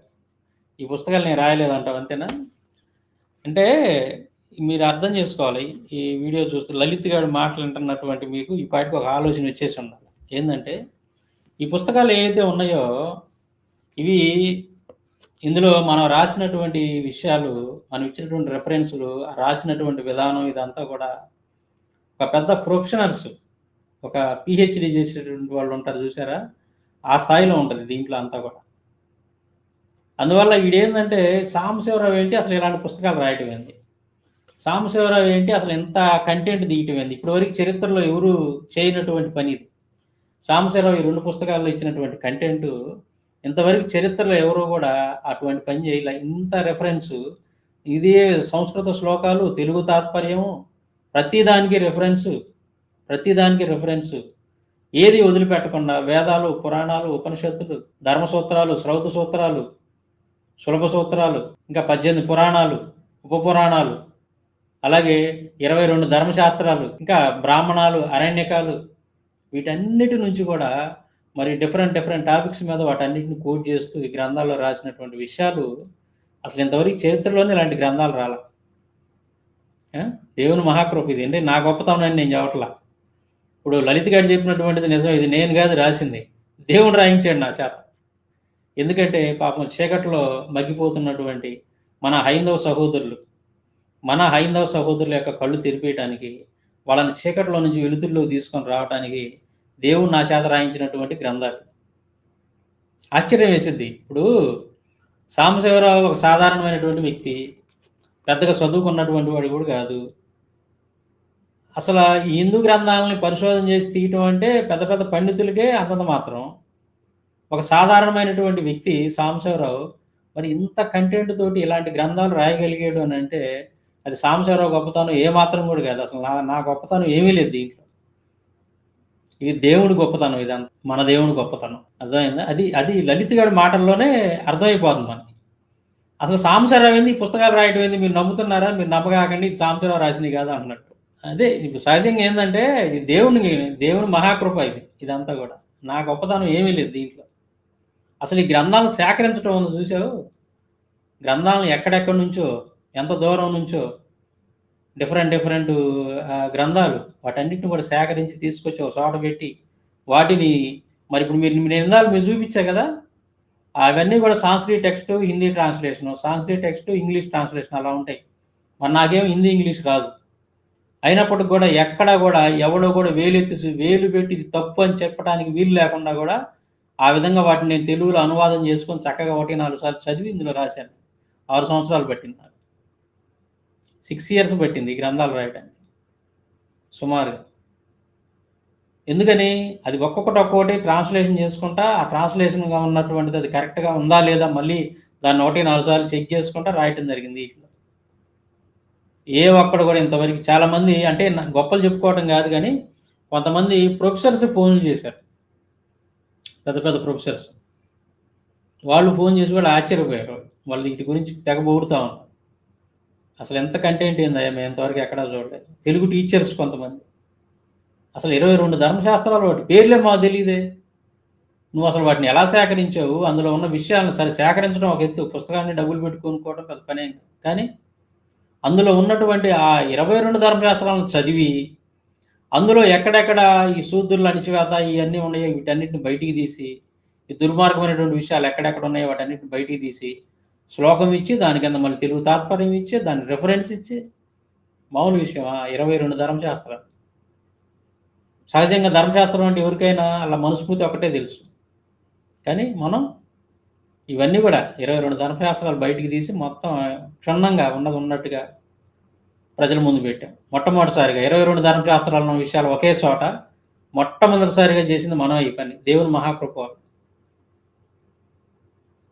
ఈ పుస్తకాలు నేను రాయలేదంటావు అంతేనా? అంటే మీరు అర్థం చేసుకోవాలి, ఈ వీడియో చూస్తే లలిత్ గారు మాట్లాడుతున్నటువంటి మీకు ఈ పాటికి ఒక ఆలోచన వచ్చేసి ఉండాలి. ఏంటంటే ఈ పుస్తకాలు ఏవైతే ఉన్నాయో ఇవి, ఇందులో మనం రాసినటువంటి విషయాలు, మనం ఇచ్చినటువంటి రెఫరెన్సులు, రాసినటువంటి విధానం, ఇదంతా కూడా ఒక పెద్ద ప్రొఫెషనల్స్, ఒక పిహెచ్డి చేసేటువంటి వాళ్ళు ఉంటారు చూసారా, ఆ స్థాయిలో ఉంటుంది దీంట్లో అంతా కూడా. అందువల్ల ఈడేందంటే సాంబశివరావు ఏంటి అసలు ఇలాంటి పుస్తకాలు రాయటం ఏంది, సాంబశివరావు ఏంటి అసలు ఎంత కంటెంట్ తీయటం ఏంది, ఇప్పటివరకు చరిత్రలో ఎవరు చేయనటువంటి పని ఇది. సాంబశివరావు ఈ 2 పుస్తకాల్లో ఇచ్చినటువంటి కంటెంట్ ఇంతవరకు చరిత్రలో ఎవరు కూడా అటువంటి పని చేయలే. ఇంత రెఫరెన్స్, ఇదే సంస్కృత శ్లోకాలు, తెలుగు తాత్పర్యము, ప్రతిదానికి రెఫరెన్సు, ఏది వదిలిపెట్టకుండా వేదాలు, పురాణాలు, ఉపనిషత్తులు, ధర్మసూత్రాలు, శ్రౌత సూత్రాలు, సులభ సూత్రాలు, ఇంకా 18 పురాణాలు, ఉపపురాణాలు, అలాగే 22 ధర్మశాస్త్రాలు, ఇంకా బ్రాహ్మణాలు, అరణ్యకాలు, వీటన్నిటి నుంచి కూడా మరి డిఫరెంట్ టాపిక్స్ మీద వాటన్నిటిని కోట్ చేస్తూ ఈ గ్రంథాల్లో రాసినటువంటి విషయాలు అసలు ఇంతవరకు చరిత్రలోనే ఇలాంటి గ్రంథాలు రాల. దేవుని మహాకృప ఇది. అంటే నా గొప్పతనం అని నేను చెప్పట్లా. ఇప్పుడు లలిత్ గారు చెప్పినటువంటిది నిజం, ఇది నేను కాదు రాసింది, దేవుడు రాయించాడు నా చేత. ఎందుకంటే పాపం చీకట్లో మగ్గిపోతున్నటువంటి మన హైందవ సహోదరుల యొక్క కళ్ళు తెరిపేయడానికి, వాళ్ళని చీకట్లో నుంచి వెలుతురులో తీసుకొని రావడానికి దేవుడు నా చేత రాయించినటువంటి గ్రంథాలు. ఆశ్చర్యం వేసిద్ది. ఇప్పుడు సాంబశివరావు ఒక సాధారణమైనటువంటి వ్యక్తి, పెద్దగా చదువుకున్నటువంటి వాడు కూడా కాదు. అసలు ఈ హిందూ గ్రంథాలని పరిశోధన చేసి తీయటం అంటే పెద్ద పండితులకే అంతంత మాత్రం. ఒక సాధారణమైనటువంటి వ్యక్తి సాంబశివరావు మరి ఇంత కంటెంట్ తోటి ఇలాంటి గ్రంథాలు రాయగలిగాడు అని అంటే అది సాంబశివరావు గొప్పతనం ఏమాత్రం కూడా కాదు. అసలు నా గొప్పతనం ఏమీ లేదు దీంట్లో. ఇది దేవుడి గొప్పతనం, ఇదంతా మన దేవుడి గొప్పతనం. అర్థమైందా? అది లలిత్ గారి మాటల్లోనే అర్థమైపోతుంది మనకి. అసలు సాంబశివరావు ఏంది, ఈ పుస్తకాలు రాయటం ఏంది, మీరు నమ్ముతున్నారా? మీరు నమ్మకాకండి, ఇది సాంబశివరావు రాసినవి కాదు అన్నట్టు. అదే ఇప్పుడు సహజంగా ఏంటంటే ఇది దేవుని మహాకృప ఇదంతా కూడా. నా గొప్పతనం ఏమీ లేదు దీంట్లో. అసలు ఈ గ్రంథాలను సేకరించడం ఉంది చూసావు, గ్రంథాలను ఎక్కడెక్కడి నుంచో, ఎంత దూరం నుంచో డిఫరెంట్ గ్రంథాలు, వాటన్నిటిని కూడా సేకరించి తీసుకొచ్చి ఒక చోట పెట్టి వాటిని మరి ఇప్పుడు మీరు చూపించా కదా, అవన్నీ కూడా Sanskrit text, Hindi translation, Sanskrit text, English translation అలా ఉంటాయి. మరి నాకేం హిందీ ఇంగ్లీష్ రాదు. అయినప్పటికి కూడా ఎక్కడా కూడా ఎవడో కూడా వేలు పెట్టి ఇది తప్పు అని చెప్పడానికి వీలు లేకుండా కూడా ఆ విధంగా వాటిని నేను తెలుగులో అనువాదం చేసుకొని చక్కగా 1-4 సార్లు చదివి ఇందులో రాశాను. 6 సంవత్సరాలు పట్టింది నాకు. 6 years పట్టింది ఈ గ్రంథాలు రాయడానికి సుమారుగా. ఎందుకని అది ఒక్కొక్కటి ట్రాన్స్లేషన్ చేసుకుంటా, ఆ ట్రాన్స్లేషన్గా ఉన్నటువంటిది అది కరెక్ట్గా ఉందా లేదా మళ్ళీ దాన్ని 1-4 సార్లు చెక్ చేసుకుంటా రాయటం జరిగింది. ఇట్లా ఏ ఒక్కడు కూడా ఇంతవరకు, చాలామంది అంటే గొప్పలు చెప్పుకోవడం కాదు కానీ కొంతమంది ప్రొఫెసర్స్ ఫోన్లు చేశారు, పెద్ద ప్రొఫెసర్స్. వాళ్ళు ఫోన్ చేసి కూడా ఆశ్చర్యపోయారు. వాళ్ళు వీటి గురించి తెగ పొగుడుతూ ఉన్నారు. అసలు ఎంత కంటెంట్ ఏందయ్యా, మేము ఎంతవరకు ఎక్కడా చూడలేదు. తెలుగు టీచర్స్ కొంతమంది అసలు 22 ధర్మశాస్త్రాలు వాటి పేర్లే మాకు తెలియదే. నువ్వు అసలు వాటిని ఎలా సేకరించావు, అందులో ఉన్న విషయాలను సరే సేకరించడం ఒక ఎత్తు, పుస్తకాన్ని డబ్బులు పెట్టి కొనుక్కోవడం పెద్ద పనేం కాదు. కానీ అందులో ఉన్నటువంటి ఆ 22 ధర్మశాస్త్రాలను చదివి అందులో ఎక్కడెక్కడ ఈ శూద్రుల అణిచివేత ఇవన్నీ ఉన్నాయో వీటన్నిటిని బయటికి తీసి, ఈ దుర్మార్గమైనటువంటి విషయాలు ఎక్కడెక్కడ ఉన్నాయో వాటన్నిటిని బయటికి తీసి శ్లోకం ఇచ్చి దాని కింద మళ్ళీ తెలుగు తాత్పర్యం ఇచ్చి దాన్ని రిఫరెన్స్ ఇచ్చి, మామూలు విషయం 22 ధర్మశాస్త్రాలు. సహజంగా ధర్మశాస్త్రం అంటే ఎవరికైనా అలా మనస్ఫూర్తి ఒకటే తెలుసు. కానీ మనం ఇవన్నీ కూడా 22 ధర్మశాస్త్రాలు బయటికి తీసి మొత్తం క్షుణ్ణంగా ఉన్నది ఉన్నట్టుగా ప్రజల ముందు పెట్టాం. మొట్టమొదటిసారిగా 22 ధర్మశాస్త్రాల విషయాలు ఒకే చోట మొట్టమొదటిసారిగా చేసింది మనం ఈ పని. దేవుని మహాకృప.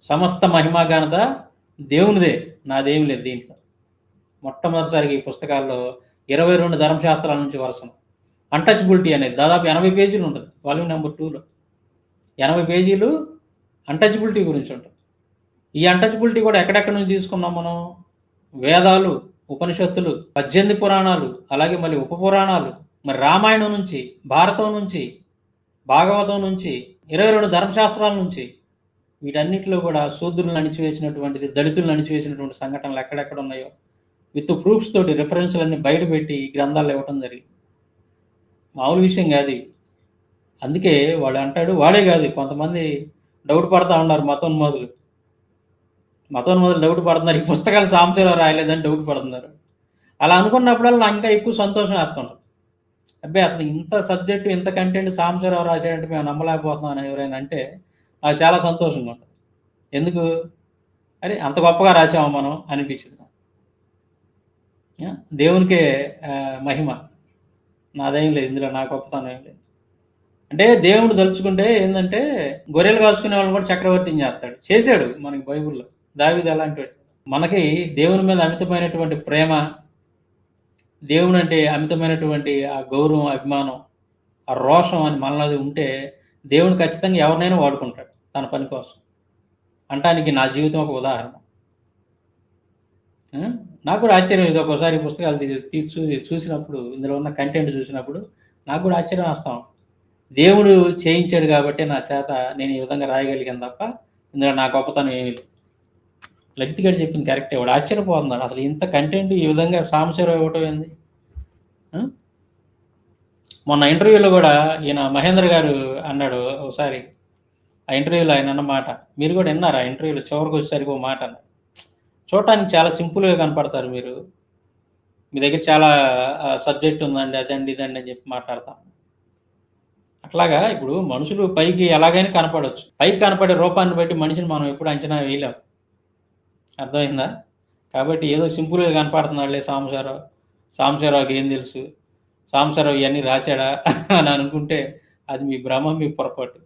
సమస్త మహిమాఘనత దేవునిదే, నాదేమి లేదు దీంట్లో. మొట్టమొదటిసారిగా ఈ పుస్తకాల్లో 22 ధర్మశాస్త్రాల నుంచి వరుసను. అన్టచబిలిటీ అనేది దాదాపు 80 పేజీలు ఉంటుంది వాల్యూమ్ నెంబర్ 2లో. 80 పేజీలు అన్టచబిలిటీ గురించి ఉంటుంది. ఈ అన్టచబిలిటీ కూడా ఎక్కడెక్కడి నుంచి తీసుకున్నాం మనం? వేదాలు, ఉపనిషత్తులు, 18 పురాణాలు, అలాగే మళ్ళీ ఉపపురాణాలు, మరి రామాయణం నుంచి, భారతం నుంచి, భాగవతం నుంచి, 22 ధర్మశాస్త్రాల నుంచి, వీటన్నిటిలో కూడా శూద్రులను అణిచివేసినటువంటిది, దళితులను అణిచివేసినటువంటి సంఘటనలు ఎక్కడెక్కడ ఉన్నాయో విత్ ప్రూఫ్స్ తోటి రిఫరెన్స్లన్నీ బయటపెట్టి గ్రంథాలు ఇవ్వటం జరిగింది. మామూలు విషయం కాదు. అందుకే వాడు అంటాడు, వాడే కాదు కొంతమంది డౌట్ పడతా ఉన్నారు, మతోన్మాదులు డౌట్ పడుతున్నారు, ఈ పుస్తకాలు సాంబశివరావు రాయలేదని డౌట్ పడుతున్నారు. అలా అనుకున్నప్పుడల్లా నాకు ఇంకా ఎక్కువ సంతోషం వేస్తుంటారు. అబ్బాయి అసలు ఇంత సబ్జెక్టు ఇంత కంటెంట్ సాంబశివరావు రాశాడంటే మేము నమ్మలేకపోతున్నాం అని ఎవరైనా అంటే నాకు చాలా సంతోషంగా ఉంటుంది. ఎందుకు అరే అంత గొప్పగా రాసామా మనం అనిపించింది. దేవునికే మహిమ, నాదేం లేదు ఇందులో, నా గొప్పతనం ఏం లేదు. అంటే దేవుడు తలుచుకుంటే ఏంటంటే గొర్రెలు కాసుకునే వాళ్ళని కూడా చక్రవర్తిని చేస్తాడు. చేశాడు మనకి బైబిల్లో. దావీదు అలాంటి మనకి దేవుని మీద అమితమైనటువంటి ప్రేమ, దేవుని అంటే అమితమైనటువంటి ఆ గౌరవం, అభిమానం, ఆ రోషం అని మనలో ఉంటే దేవుడు ఖచ్చితంగా ఎవరినైనా వాడుకుంటాడు తన పని కోసం. అంటానికి నా జీవితం ఒక ఉదాహరణ. నాకు కూడా ఆశ్చర్యం ఇది. ఒక్కోసారి పుస్తకాలు తీసి చూసినప్పుడు, ఇందులో ఉన్న కంటెంట్ చూసినప్పుడు నాకు కూడా ఆశ్చర్యం వస్తాం. దేవుడు చేయించాడు కాబట్టి నా చేత నేను ఈ విధంగా రాయగలిగాను తప్ప ఇందులో నా గొప్పతనం ఏమి లేదు. లలిత్ గారు చెప్పింది కరెక్టే. వాడు ఆశ్చర్యపోతున్నాడు, అసలు ఇంత కంటెంట్ ఈ విధంగా సాంబశివరావు ఇవ్వటం ఏంది. మొన్న ఇంటర్వ్యూలో కూడా ఈయన మహేంద్ర గారు అన్నాడు ఒకసారి, ఆ ఇంటర్వ్యూలో ఆయన అన్న మాట మీరు కూడా విన్నారు. ఆ ఇంటర్వ్యూలో చివరికి వచ్చేసరికి ఒక మాట అన్నారు, చూడటానికి చాలా సింపుల్గా కనపడతారు మీరు, మీ దగ్గర చాలా సబ్జెక్ట్ ఉందండి, అదండి ఇదండి అని చెప్పి మాట్లాడతాం. అట్లాగా ఇప్పుడు మనుషులు పైకి ఎలాగైనా కనపడవచ్చు. పైకి కనపడే రూపాన్ని బట్టి మనిషిని మనం ఎప్పుడు అంచనా వేయలేం. అర్థమైందా? కాబట్టి ఏదో సింపుల్గా కనపడుతున్నాడులే సాంబశివరావుకి ఏం తెలుసు, సాంబశివరావు ఇవన్నీ రాశాడా అని అనుకుంటే అది మీ భ్రమ, మీ పొరపాటు.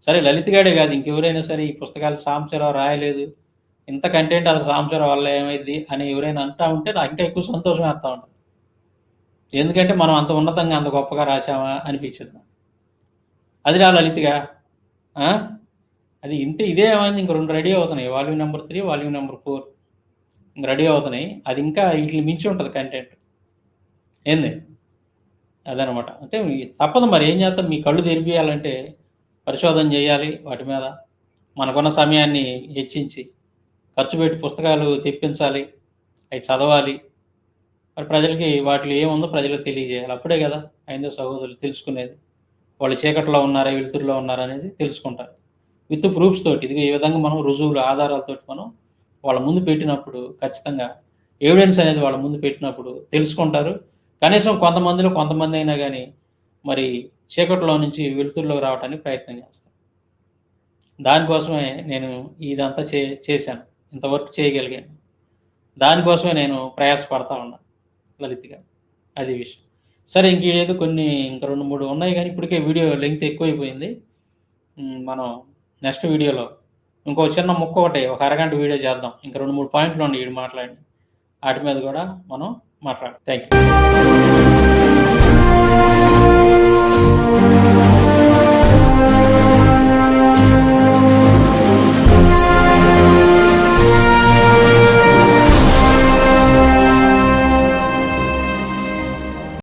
సరే లలిత్ గాడే కాదు, ఇంకెవరైనా సరే ఈ పుస్తకాలు సాంబశివరావు రాయలేదు, ఇంత కంటెంట్ అసలు సాంబశివరావు వల్ల ఏమైంది అని ఎవరైనా అంటా ఉంటే నాకు ఇంకా ఎక్కువ సంతోషం వేస్తూ ఉంటుంది. ఎందుకంటే మనం అంత ఉన్నతంగా అంత గొప్పగా రాసామా అనిపించింది. అది రా లలిత్గా అది ఇంతే. ఇదే ఏమైంది, ఇంక 2 రెడీ అవుతున్నాయి, వాల్యూమ్ నెంబర్ 3, వాల్యూమ్ నెంబర్ 4 ఇంక రెడీ అవుతున్నాయి. అది ఇంకా వీటిని మించి ఉంటుంది కంటెంట్. ఏంది అదనమాట. అంటే తప్పదు మరి, ఏం చేస్తాం. మీ కళ్ళు తెరిపియాలంటే పరిశోధన చేయాలి, వాటి మీద మనకున్న సమయాన్ని హెచ్చించి ఖర్చు పెట్టి పుస్తకాలు తెప్పించాలి, అవి చదవాలి. మరి ప్రజలకి వాటిలో ఏముందో ప్రజలకు తెలియజేయాలి. అప్పుడే కదా ఐదో సహోదరులు తెలుసుకునేది, వాళ్ళు చీకట్లో ఉన్నారా వెలుతురులో ఉన్నారా అనేది తెలుసుకుంటారు విత్ ప్రూఫ్స్ తోటి. ఇది ఈ విధంగా మనం రుజువులు, ఆధారాలతోటి మనం వాళ్ళ ముందు పెట్టినప్పుడు, ఖచ్చితంగా ఎవిడెన్స్ అనేది వాళ్ళ ముందు పెట్టినప్పుడు తెలుసుకుంటారు. కనీసం కొంతమంది అయినా కానీ మరి చీకట్లో నుంచి వెలుతురులోకి రావడానికి ప్రయత్నం చేస్తాను. దానికోసమే నేను ఇదంతా చేశాను, ఇంతవరకు చేయగలిగాను. దానికోసమే నేను ప్రయాసపడతా ఉన్నాను లలిత్గా. అది విషయం. సరే ఇంకేదో ఇంకా 2-3 ఉన్నాయి, కానీ ఇప్పటికే వీడియో లెంగ్త్ ఎక్కువైపోయింది. మనం నెక్స్ట్ వీడియోలో ఇంకో చిన్న ముక్క ఒకటి, ఒక అరగంట వీడియో చేద్దాం. ఇంకా 2-3 పాయింట్లు ఉన్నాయి వీడు మాట్లాడి, వాటి మీద కూడా మనం మాట్లాడదాం. Thank you.